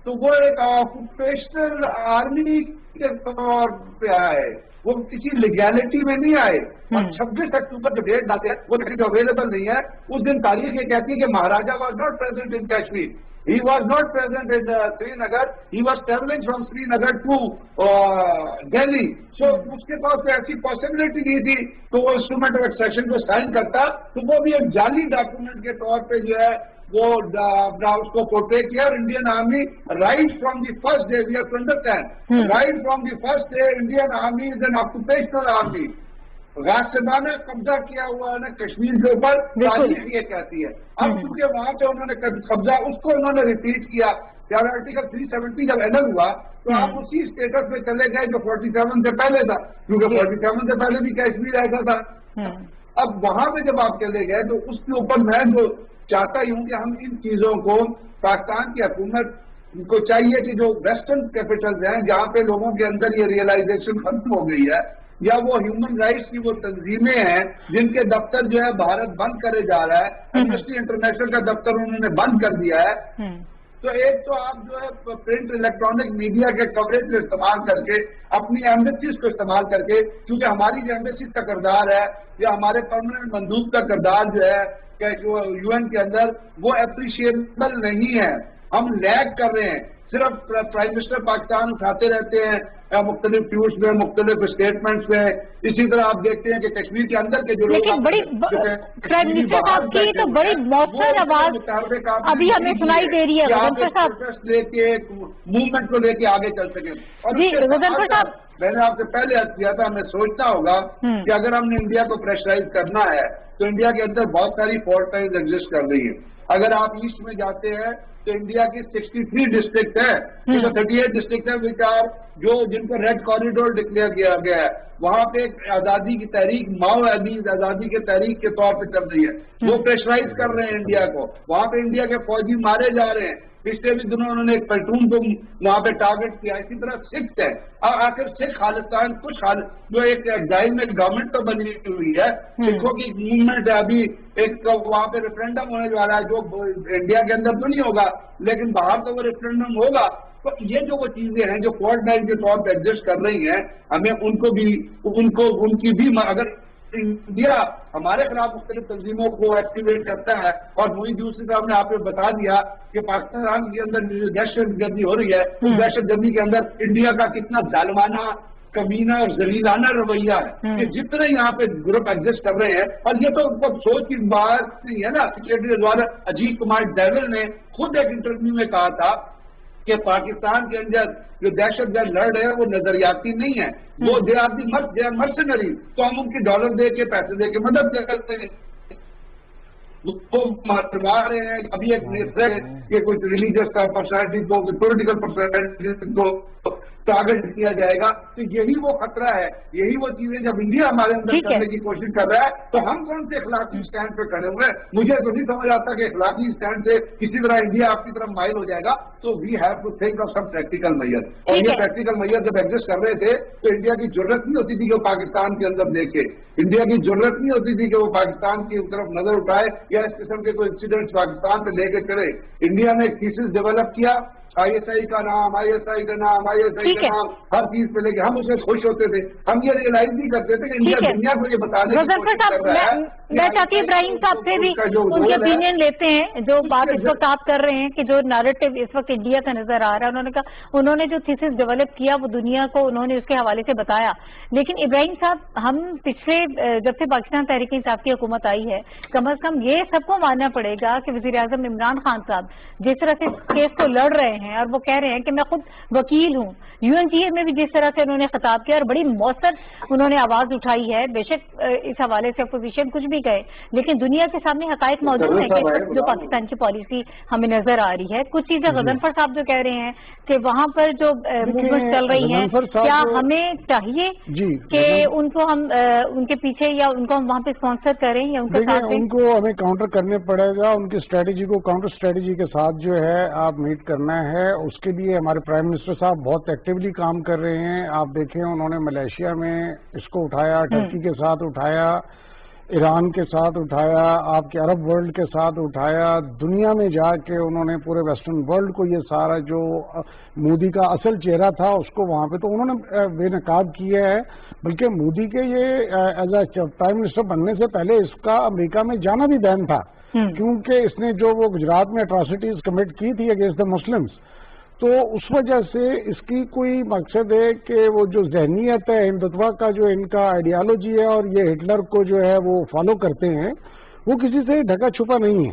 تو وہ ایک آکوپیشنل آرمی کے طور پہ آئے، وہ کسی لیگیلٹی میں نہیں آئے. اور 26 اکتوبر جو ڈیٹ لاتے ہیں وہ اویلیبل نہیں ہے. اس دن تاریخ یہ کہتی ہے کہ maharaja was not present in Kashmir, he was not present in Srinagar, he was travelling from Srinagar to Delhi. So اس کے پاس ایسی پاسبلٹی نہیں تھی تو وہ انسٹرومنٹ آف ایکسپریشن کو سائن کرتا، تو وہ بھی ایک جعلی ڈاکومنٹ کے طور پہ جو ہے وہ اس کو پورٹری کیا. اور Indian army right from the first day, we have to understand, right from the first day Indian army is an occupational army. غاصبانہ قبضہ کیا ہوا ہے نا کشمیر کے اوپر، تاریخ یہ کہتی ہے. اب چونکہ وہاں پہ انہوں نے قبضہ اس کو انہوں نے ریپیٹ کیا. آرٹیکل 370 جب ایڈل ہوا تو آپ اسی اسٹیٹس میں چلے گئے جو 47 سے پہلے تھا، کیونکہ 47 سے پہلے بھی کشمیر ایسا تھا. اب وہاں پہ جب آپ چلے گئے تو اس کے اوپر میں جو چاہتا ہوں کہ ہم ان چیزوں کو، پاکستان کی حکومت کو چاہیے کہ جو ویسٹرن کیپٹلز ہیں جہاں پہ لوگوں کے اندر یہ ریئلائزیشن ختم ہو گئی ہے، یا وہ ہیومن رائٹس کی وہ تنظیمیں ہیں جن کے دفتر جو ہے بھارت بند کرے جا رہا ہے، ایمنسٹی انٹرنیشنل کا دفتر انہوں نے بند کر دیا ہے. تو ایک تو آپ جو ہے پرنٹ الیکٹرانک میڈیا کے کوریج کو استعمال کر کے، اپنی ایمبیسیز کو استعمال کر کے، کیونکہ ہماری جو ایمبیسیز کا کردار ہے یا ہمارے پرماننٹ مندوب کا کردار جو ہے کہ جو یو این کے اندر وہ اپریشیبل نہیں ہے. ہم لیگ کر رہے ہیں. صرف پرائم منسٹر پاکستان اٹھاتے رہتے ہیں مختلف ٹویٹس میں، مختلف اسٹیٹمنٹس میں. اسی طرح آپ دیکھتے ہیں کہ کشمیر کے اندر کے جو لوگ، لیکن بڑی پرائم منسٹر صاحب کی تو بڑی مؤثر آواز ابھی ہمیں سنائی دے رہی ہے لے کے موومنٹ کو لے کے آگے چل سکیں. اور میں نے آپ سے پہلے عرض کیا تھا، ہمیں سوچنا ہوگا کہ اگر ہم نے انڈیا کو پریشرائز کرنا ہے تو انڈیا کے اندر بہت ساری فالٹ لائنز ایگزسٹ کر رہی ہیں. اگر آپ ایسٹ میں جاتے ہیں تو انڈیا کی 63 ڈسٹرکٹ ہے, 38 ڈسٹرکٹ ہے جن کو ریڈ کوریڈور ڈکلیئر کیا گیا ہے. وہاں پہ آزادی کی تحریک ماؤ عزیز آزادی کے تحریک کے طور پہ چل رہی ہے. وہ پریشرائز کر رہے ہیں انڈیا کو. وہاں پہ انڈیا کے فوجی مارے جا رہے ہیں. پچھلے بھی دنوں انہوں نے ایک پلٹون کو وہاں پہ ٹارگٹ کیا. اسی طرح سکھ ہے. آخر سکھ خالصتان کچھ جو ایک ایگزائل میں گورنمنٹ تو بنی ہوئی ہے, سکھوں کی موومنٹ ہے. ابھی ایک وہاں پہ ریفرینڈم ہونے والا ہے جو انڈیا کے اندر تو نہیں ہوگا لیکن باہر تو وہ ریفرینڈم ہوگا. تو یہ جو وہ چیزیں ہیں جو فالٹ لائن کے طور پہ ایڈجسٹ کر رہی ہیں, ہمیں ان کی بھی اگر انڈیا ہمارے خلاف مختلف تنظیموں کو ایکٹیویٹ کرتا ہے, اور وہی دوسری طرف نے آپ نے بتا دیا کہ پاکستان کے اندر جو دہشت گردی ہو رہی ہے, اس دہشت گردی کے اندر انڈیا کا کتنا ظالمانہ, کمینہ اور ذلیلانہ رویہ ہے کہ جتنے یہاں پہ گروپ ایگزسٹ کر رہے ہیں. اور یہ تو سوچ کی بات نہیں ہے نا. سیکرٹری دوارا اجیت کمار ڈیول نے خود ایک انٹرویو میں کہا تھا کہ پاکستان کے اندر جو دہشت گرد لڑ رہے ہیں وہ نظریاتی نہیں ہے, وہ مرسنری. تو ہم ان کی ڈالر دے کے پیسے دے کے مدد کرتے ہیں, وہ ماروا رہے ہیں. ابھی ایک کہ کچھ ریلیجیس کا پرسنالٹی کو, پولیٹیکل پرسنالٹی کو ٹارگٹ کیا جائے گا. تو یہی وہ خطرہ ہے, یہی وہ چیزیں جب انڈیا ہمارے اندر کرنے کی کوشش کر رہا ہے تو ہم کون سے اخلاقی اسٹینڈ پہ کھڑے ہوئے ہیں. مجھے تو نہیں سمجھ آتا کہ اخلاقی اسٹینڈ سے کسی طرح انڈیا آپ کی طرف مائل ہو جائے گا. تو we have to think of some practical measure. اور یہ پریکٹیکل میئر جب ایگزسٹ کر رہے تھے تو انڈیا کی ضرورت نہیں ہوتی تھی کہ وہ پاکستان کے اندر دیکھے. انڈیا کی ضرورت نہیں ہوتی تھی کہ وہ پاکستان کی طرف نظر اٹھائے یا اس قسم کے کوئی انسیڈنٹ پاکستان پہ لے کے چلے. انڈیا نے ایک تھیسس ڈیولپ کیا, آئی ایس آئی کا نام, آئی ایس آئی کا نام, آئی ایس آئی کا نام, ہر چیز پہ لے کے ہم اس میں خوش ہوتے تھے. ہم یہ ریئلائز نہیں کرتے تھے کہ انڈیا دنیا کو یہ بتا دے. میں چاہتی ابراہیم صاحب سے بھی ان کے اوپینین لیتے ہیں. جو بات اس وقت آپ کر رہے ہیں کہ جو نیریٹو اس وقت انڈیا کا نظر آ رہا ہے, انہوں نے کہا انہوں نے جو تھیسس ڈیولپ کیا وہ دنیا کو انہوں نے اس کے حوالے سے بتایا. لیکن ابراہیم صاحب, ہم پچھلے جب سے پاکستان تحریک انصاف کی حکومت آئی ہے, کم از کم یہ سب کو ماننا پڑے گا کہ وزیر اعظم عمران خان صاحب جس طرح سے اس کیس کو لڑ رہے ہیں اور وہ کہہ رہے ہیں کہ میں خود وکیل ہوں, یو این جی اے میں بھی جس طرح سے انہوں نے خطاب کیا اور بڑی مؤثر انہوں نے آواز اٹھائی ہے. بے شک اس حوالے سے اپوزیشن کچھ بھی کہے لیکن دنیا کے سامنے حقائق موجود ہیں کہ جو پاکستان کی پالیسی ہمیں نظر آ رہی ہے. کچھ چیزیں غضنفر صاحب جو کہہ رہے ہیں کہ وہاں پر جو موومنٹ چل رہی ہیں, کیا ہمیں چاہیے کہ ان کو ہم ان کے پیچھے یا ان کو ہم وہاں پہ اسپانسر کریں یا ان کے ساتھ ان کو ہمیں کاؤنٹر کرنے پڑے گا. ان کی اسٹریٹجی کو کاؤنٹر اسٹریٹجی کے ساتھ جو ہے آپ میٹ کرنا ہے. اس کے لیے ہمارے پرائم منسٹر صاحب بہت ایکٹیولی کام کر رہے ہیں. آپ دیکھیں انہوں نے ملیشیا میں اس کو اٹھایا, ٹرکی کے ساتھ اٹھایا, ایران کے ساتھ اٹھایا, آپ کے عرب ورلڈ کے ساتھ اٹھایا. دنیا میں جا کے انہوں نے پورے ویسٹرن ورلڈ کو یہ سارا جو مودی کا اصل چہرہ تھا اس کو وہاں پہ تو انہوں نے بے نقاب کیا ہے. بلکہ مودی کے یہ ایز اے پرائم منسٹر بننے سے پہلے اس کا امریکہ میں جانا بھی بین تھا, کیونکہ اس نے جو وہ گجرات میں اٹراسٹیز کمٹ کی تھی اگینسٹ دا مسلمس. تو اس وجہ سے اس کی کوئی مقصد ہے کہ وہ جو ذہنیت ہے ہندوتوا کا جو ان کا آئیڈیالوجی ہے اور یہ ہٹلر کو جو ہے وہ فالو کرتے ہیں, وہ کسی سے ڈھکا چھپا نہیں ہے.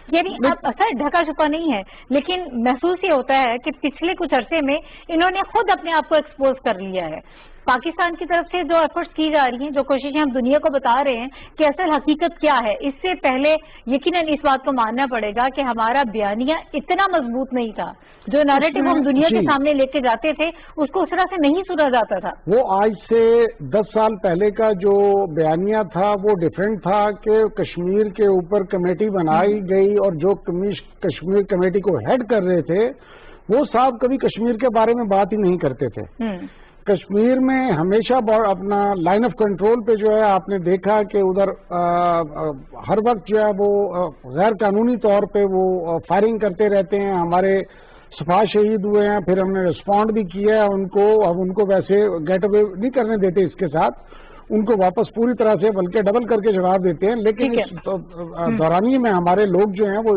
یعنی اب اثر ڈھکا چھپا نہیں ہے, لیکن محسوس یہ ہوتا ہے کہ پچھلے کچھ عرصے میں انہوں نے خود اپنے آپ کو ایکسپوز کر لیا ہے. پاکستان کی طرف سے جو ایفرٹس کی جا رہی ہیں, جو کوششیں ہم دنیا کو بتا رہے ہیں کہ اصل حقیقت کیا ہے, اس سے پہلے یقیناً اس بات کو ماننا پڑے گا کہ ہمارا بیانیہ اتنا مضبوط نہیں تھا. جو نیریٹو ہم دنیا کے سامنے لے کے جاتے تھے اس کو اس طرح سے نہیں سنا جاتا تھا. وہ آج سے 10 سال پہلے کا جو بیانیہ تھا وہ ڈیفرنٹ تھا کہ کشمیر کے اوپر کمیٹی بنائی گئی اور جو کشمیر کمیٹی کو ہیڈ کر رہے تھے وہ صاحب کبھی کشمیر کے بارے میں بات ہی نہیں کرتے تھے. کشمیر میں ہمیشہ اپنا لائن آف کنٹرول پہ جو ہے آپ نے دیکھا کہ ادھر ہر وقت جو ہے وہ غیر قانونی طور پہ وہ فائرنگ کرتے رہتے ہیں. ہمارے سپاہ شہید ہوئے ہیں, پھر ہم نے رسپونڈ بھی کیا ہے ان کو. اب ان کو ویسے گیٹ اوے نہیں کرنے دیتے اس کے ساتھ, ان کو واپس پوری طرح سے بلکہ ڈبل کر کے جواب دیتے ہیں. لیکن اس دورانیے میں ہمارے لوگ جو ہیں وہ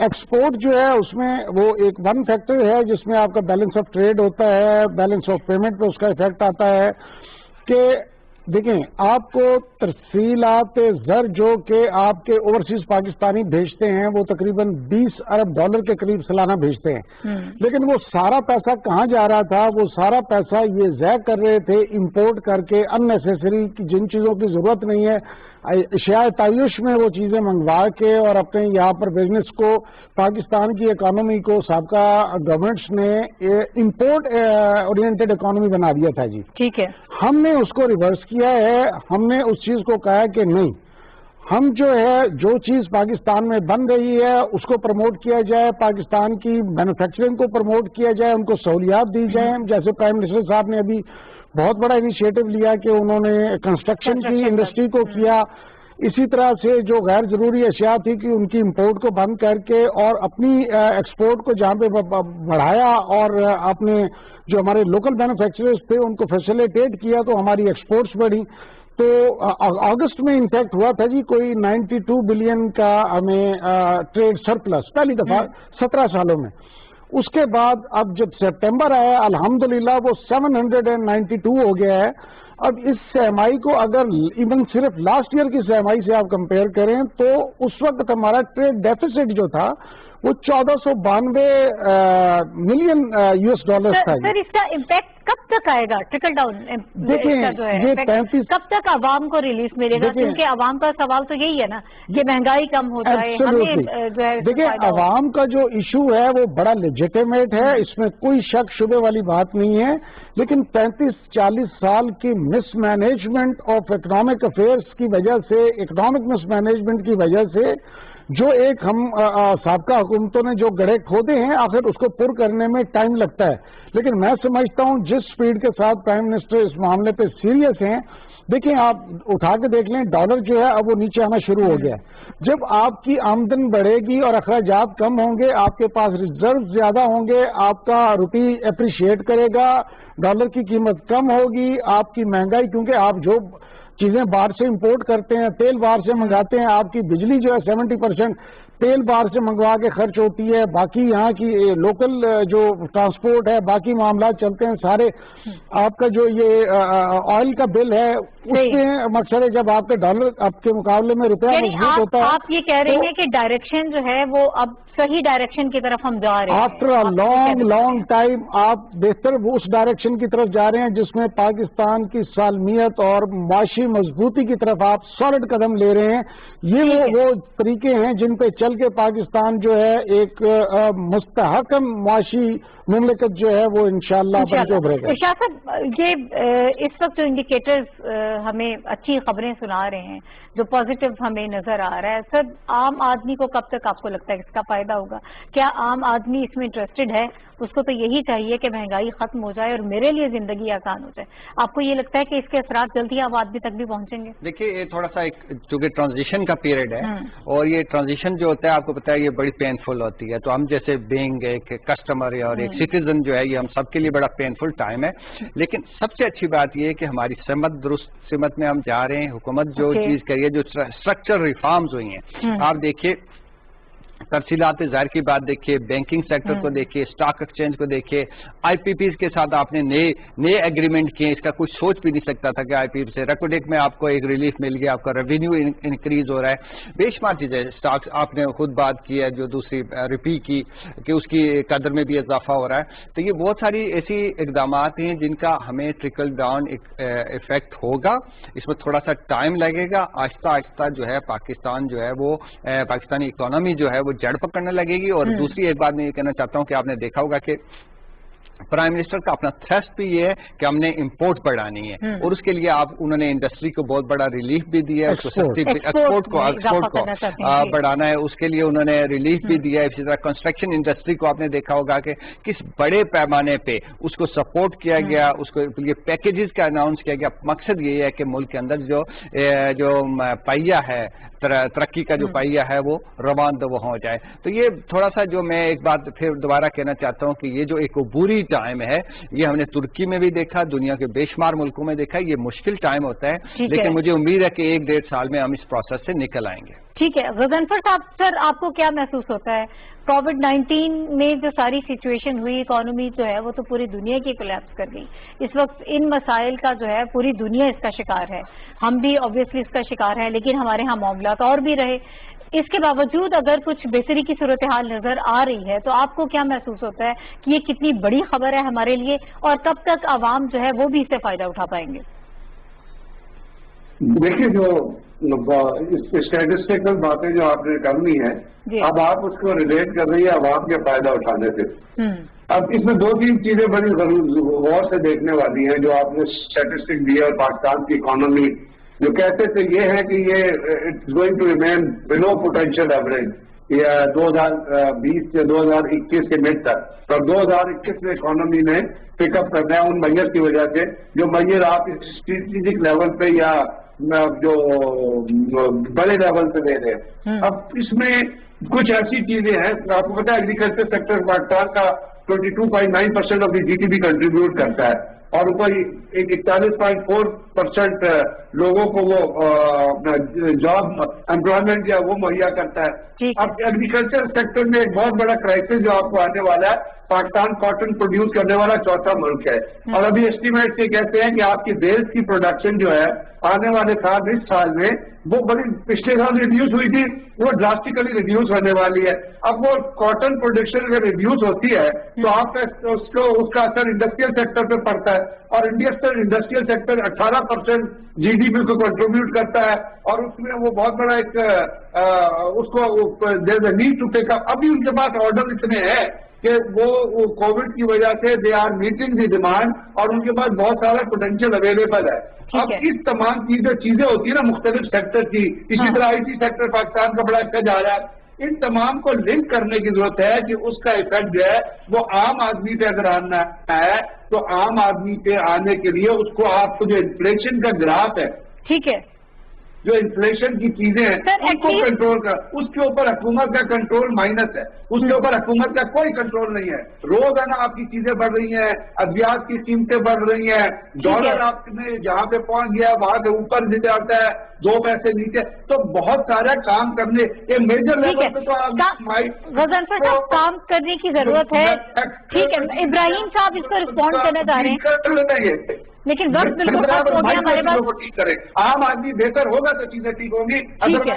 ایکسپورٹ جو ہے اس میں وہ ایک ون فیکٹر ہے جس میں آپ کا بیلنس آف ٹریڈ ہوتا ہے، بیلنس آف پیمنٹ پہ اس کا افیکٹ آتا ہے کہ دیکھیں آپ کو ترسیلات زر جو کہ آپ کے اوورسیز پاکستانی بھیجتے ہیں وہ تقریباً $20 ارب کے قریب سالانہ بھیجتے ہیں، لیکن وہ سارا پیسہ کہاں جا رہا تھا؟ وہ سارا پیسہ یہ ضائع کر رہے تھے امپورٹ کر کے ان نیسیسری جن چیزوں کی ضرورت نہیں ہے، اشیاء تعیش میں وہ چیزیں منگوا کے اور اپنے یہاں پر بزنس کو، پاکستان کی اکانومی کو سابقہ گورنمنٹس نے امپورٹ اورینٹڈ اکانومی بنا دیا تھا جی. ٹھیک ہے، ہم نے اس کو ریورس کیا ہے. ہم نے اس چیز کو کہا کہ نہیں، ہم جو ہے جو چیز پاکستان میں بن رہی ہے اس کو پروموٹ کیا جائے، پاکستان کی مینوفیکچرنگ کو پروموٹ کیا جائے، ان کو سہولیات دی جائیں. جیسے پرائم منسٹر صاحب نے ابھی بہت بڑا انیشیٹو لیا کہ انہوں نے کنسٹرکشن کی انڈسٹری کو کیا. اسی طرح سے جو غیر ضروری اشیاء تھی کہ ان کی امپورٹ کو بند کر کے اور اپنی ایکسپورٹ کو جہاں پہ بڑھایا اور اپنے جو ہمارے لوکل مینوفیکچررز تھے ان کو فیسیلیٹیٹ کیا تو ہماری ایکسپورٹس بڑھی. تو اگست میں انفیکٹ ہوا تھا جی کوئی 92 بلین کا ہمیں ٹریڈ سرپلس پہلی دفعہ 17 سالوں میں. اس کے بعد اب جب سپٹمبر آیا الحمدللہ وہ 792 ہو گیا ہے. اب اس سرمائی کو اگر ایون صرف لاسٹ ایئر کی سرمائی سے آپ کمپیئر کریں تو اس وقت ہمارا ٹریڈ ڈیفیسٹ جو تھا وہ 1492 ملین US ڈالر تھا. سر اس کا امپیکٹ کب تک آئے گا؟ ٹرکل ڈاؤن جو ہے کب تک عوام کو ریلیف ملے گا؟ کیونکہ عوام کا سوال تو یہی ہے نا کہ مہنگائی کم ہو جائے. دیکھیں عوام کا جو ایشو ہے وہ بڑا لیجیٹیمیٹ ہے، اس میں کوئی شک شبے والی بات نہیں ہے، لیکن 35-40 سال کی مس مینجمنٹ آف اکنامک افیئرس کی وجہ سے، اکنامک مس مینجمنٹ کی وجہ سے جو ایک ہم سابقہ حکومتوں نے جو گڑھے کھودے ہیں آخر اس کو پر کرنے میں ٹائم لگتا ہے. لیکن میں سمجھتا ہوں جس سپیڈ کے ساتھ پرائم منسٹر اس معاملے پہ سیریس ہیں، دیکھیں آپ اٹھا کے دیکھ لیں ڈالر جو ہے اب وہ نیچے آنا شروع ہو گیا ہے. جب آپ کی آمدن بڑھے گی اور اخراجات کم ہوں گے، آپ کے پاس ریزرو زیادہ ہوں گے، آپ کا روپی اپریشیٹ کرے گا، ڈالر کی قیمت کم ہوگی، آپ کی مہنگائی، کیونکہ آپ جو چیزیں باہر سے امپورٹ کرتے ہیں، تیل باہر سے منگاتے ہیں، آپ کی بجلی جو ہے 70% تیل باہر سے منگوا کے خرچ ہوتی ہے، باقی یہاں کی لوکل جو ٹرانسپورٹ ہے، باقی معاملات چلتے ہیں سارے. آپ کا جو یہ آئل کا بل ہے اس میں مقصد ہے جب آپ کے ڈالر آپ کے مقابلے میں روپیہ مضبوط ہوتا ہے. آپ یہ کہہ رہے ہیں کہ ڈائریکشن جو ہے وہ اب صحیح ڈائریکشن کی طرف ہم جا رہے ہیں. آفٹر لانگ ٹائم آپ بہتر اس ڈائریکشن کی طرف جا رہے ہیں جس میں پاکستان کی سالمیت اور معاشی مضبوطی کی طرف آپ سالڈ قدم لے رہے ہیں. یہ وہ طریقے ہیں جن پہ چل کے پاکستان جو ہے ایک مستحکم معاشی مملکت جو ہے وہ انشاءاللہ بن کے ابھرے گا. شاہ صاحب یہ اس وقت جو انڈیکیٹرز ہمیں اچھی خبریں سنا رہے ہیں، جو پازیٹو ہمیں نظر آ رہا ہے، سر عام آدمی کو کب تک آپ کو لگتا ہے کہ اس کا فائدہ ہوگا؟ کیا عام آدمی اس میں انٹرسٹڈ ہے؟ اس کو تو یہی چاہیے کہ مہنگائی ختم ہو جائے اور میرے لیے زندگی آسان ہو جائے. آپ کو یہ لگتا ہے کہ اس کے اثرات جلدی عام آدمی تک بھی پہنچیں گے؟ دیکھیے یہ تھوڑا سا ایک چونکہ ٹرانزیشن کا پیریڈ ہے اور یہ ٹرانزیشن جو ہوتا ہے آپ کو پتا ہے یہ بڑی پینفل ہوتی ہے. تو ہم جیسے بینگ ایک کسٹمر اور ایک سٹیزن جو ہے یہ ہم سب کے لیے بڑا پینفل ٹائم ہے. لیکن سب سے اچھی بات یہ ہے کہ ہماری سمت درست سمت میں ہم جا رہے ہیں. حکومت جو چیز کری ہے، جو اسٹرکچر ریفارمز ہوئی ہیں، آپ دیکھیے تفصیلات ظاہر کی بات دیکھیے، بینکنگ سیکٹر کو دیکھیے، اسٹاک ایکسچینج کو دیکھیے، آئی پی پیز کے ساتھ آپ نے نئے ایگریمنٹ کیے. اس کا کچھ سوچ بھی نہیں سکتا تھا کہ آئی پی پی سے ریکوڈیک میں آپ کو ایک ریلیف مل گیا، آپ کا ریونیو انکریز ہو رہا ہے. بے شمار چیزیں اسٹاک آپ نے خود بات کی ہے، جو دوسری روپی کی کہ اس کی قدر میں بھی اضافہ ہو رہا ہے. تو یہ بہت ساری ایسی اقدامات ہیں جن کا ہمیں ٹرکل ڈاؤن افیکٹ ہوگا. اس میں تھوڑا سا ٹائم لگے گا. آہستہ آہستہ جو ہے پاکستان جو ہے وہ پاکستانی اکانومی جو ہے وہ جڑ پکڑنے لگے گی. اور دوسری ایک بات میں یہ کہنا چاہتا ہوں کہ آپ نے دیکھا ہوگا کہ پرائم منسٹر کا اپنا تھرسٹ بھی یہ ہے کہ ہم نے امپورٹ بڑھانی ہے اور اس کے لیے انہوں نے انڈسٹری کو بہت بڑا ریلیف بھی دیا ہے. ایکسپورٹ کو بڑھانا ہے، اس کے لیے انہوں نے ریلیف بھی دیا ہے. اسی طرح کنسٹرکشن انڈسٹری کو آپ نے دیکھا ہوگا کہ کس بڑے پیمانے پہ اس کو سپورٹ کیا گیا، اس کو یہ پیکیجز کا اناؤنس کیا گیا. مقصد یہ ہے کہ ملک کے اندر جو پہیہ ہے، ترقی کا جو پہیہ ہے وہ روان دو ہو جائے. تو یہ تھوڑا سا جو میں ایک بات پھر دوبارہ کہنا چاہتا ہوں کہ یہ جو ایک عبوری ٹائم ہے، یہ ہم نے ترکی میں بھی دیکھا، دنیا کے بے شمار ملکوں میں دیکھا. یہ مشکل ٹائم ہوتا ہے، لیکن مجھے امید ہے کہ 1-1.5 سال میں ہم اس پروسیس سے نکل آئیں گے. ٹھیک ہے غضنفر صاحب، سر آپ کو کیا محسوس ہوتا ہے کووڈ-19 میں جو ساری سچویشن ہوئی، اکانومی جو ہے وہ تو پوری دنیا کی کولیپس کر گئی. اس وقت ان مسائل کا جو ہے پوری دنیا اس کا شکار ہے، ہم بھی آبویسلی اس کا شکار ہیں، لیکن ہمارے ہاں معاملات اور بھی رہے. اس کے باوجود اگر کچھ بہتری کی صورتحال نظر آ رہی ہے تو آپ کو کیا محسوس ہوتا ہے کہ یہ کتنی بڑی خبر ہے ہمارے لیے، اور کب تک عوام جو ہے وہ بھی اس سے فائدہ اٹھا پائیں گے؟ دیکھیے جو اسٹیٹسٹیکل باتیں جو آپ نے کرنی ہے، اب آپ اس کو ریلیٹ کر رہی ہے عوام کے فائدہ اٹھانے سے. اب اس میں دو تین چیزیں بڑی غور سے دیکھنے والی ہیں جو آپ نے اسٹیٹسٹک دی ہے. اور پاکستان کی اکانومی جو کہتے تھے یہ ہے کہ یہ it's going to remain below potential average یا 2020 سے 2021 کے مڈ تک. اور 2021 میں اکانومی نے پک اپ کرنا ہے ان میئر کی وجہ سے جو میئر آپ اسٹریٹجک لیول پہ یا جو بڑے لیول پہ دے رہے ہیں. اب اس میں کچھ ایسی چیزیں ہیں، آپ کو پتا ہے ایگریکلچر سیکٹر پاکستان کا 22.9% of the G D P contribute کرتا ہے، اور اوپر 41.4% لوگوں کو وہ جاب امپلائمنٹ یا وہ مہیا کرتا ہے. اب ایگریکلچر سیکٹر میں ایک بہت بڑا کرائسس جو آپ کو آنے والا ہے. پاکستان کاٹن پروڈیوس کرنے والا چوتھا ملک ہے، اور ابھی ایسٹیمیٹ یہ کہتے ہیں کہ آپ کی بیلز کی پروڈکشن جو ہے آنے والے سال اس سال میں وہ بڑی پچھلے سال ریڈیوس ہوئی تھی، وہ ڈراسٹیکلی ریڈیوس ہونے والی ہے. اب وہ کاٹن پروڈکشن اگر ریڈیوس ہوتی ہے تو آپ اس کا اثر انڈسٹریل سیکٹر پہ پڑتا ہے، اور انڈسٹریل سیکٹر 18% جی ڈی پی کو کنٹریبیوٹ کرتا ہے، اور اس میں وہ بہت بڑا ایک اس کو نیڈ ٹو ٹیک اپ. ابھی ان کے پاس آرڈر اتنے ہیں کہ وہ کووڈ کی وجہ سے they are meeting the demand, اور ان کے پاس بہت سارا پوٹینشیل اویلیبل ہے. اب اس تمام کی جو چیزیں ہوتی ہیں نا مختلف سیکٹر کی، اسی طرح آئی ٹی سیکٹر پاکستان کا بڑا اچھا جا رہا ہے، ان تمام کو لنک کرنے کی ضرورت ہے کہ اس کا افیکٹ جو ہے وہ عام آدمی پہ اگر آنا ہے تو عام آدمی پہ آنے کے لیے اس کو آپ کو جو انفلیشن کا گراف ہے، ٹھیک ہے، جو انفلیشن کی چیزیں ہیں ان کو کنٹرول کر، اس کے اوپر حکومت کا کنٹرول مائنس ہے، اس کے اوپر حکومت کا کوئی کنٹرول نہیں ہے. روزانہ آپ کی چیزیں بڑھ رہی ہیں، ادویات کی قیمتیں بڑھ رہی ہیں، ڈالر آپ نے جہاں پہ پہنچ گیا وہاں سے اوپر جاتا ہے 2 پیسے نیچے. تو بہت سارا کام کرنے یہ میجر لیول پہ تو غضنفر صاحب کام کرنے کی ضرورت ہے. ٹھیک ہے ابراہیم صاحب اس کو رسپونڈ کرنا چاہ رہے ہیں، لیکن وقت بالکل ختم ہو گیا ہمارے پاس. عام آدمی بہتر ہوگا تو چیزیں ٹھیک ہوں گی. ٹھیک ہے،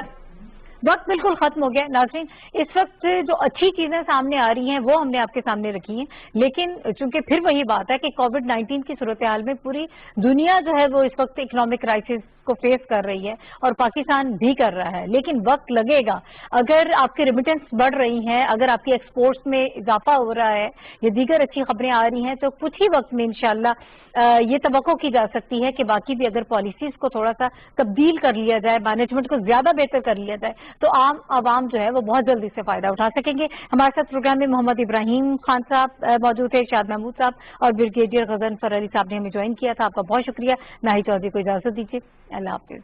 وقت بالکل ختم ہو گیا. ناظرین اس وقت جو اچھی چیزیں سامنے آ رہی ہیں وہ ہم نے آپ کے سامنے رکھی ہیں، لیکن چونکہ پھر وہی بات ہے کہ کووڈ-19 کی صورتحال میں پوری دنیا جو ہے وہ اس وقت اکنامک کرائسس کو فیس کر رہی ہے، اور پاکستان بھی کر رہا ہے، لیکن وقت لگے گا. اگر آپ کی ریمیٹنس بڑھ رہی ہیں، اگر آپ کی ایکسپورٹس میں اضافہ ہو رہا ہے، یہ دیگر اچھی خبریں آ رہی ہیں، تو کچھ ہی وقت میں انشاءاللہ یہ توقع کی جا سکتی ہے کہ باقی بھی اگر پالیسیز کو تھوڑا سا تبدیل کر لیا جائے، مینجمنٹ کو زیادہ بہتر کر لیا جائے، تو عام عوام جو ہے وہ بہت جلدی سے فائدہ اٹھا سکیں گے. ہمارے ساتھ پروگرام میں محمد ابراہیم خان صاحب موجود تھے، شاد محمود صاحب اور بریگیڈیئر غضنفر علی صاحب نے ہمیں جوائن کیا تھا. آپ کا بہت شکریہ. ناہید چودھری کو اجازت دیجیے. اللہ حافظ.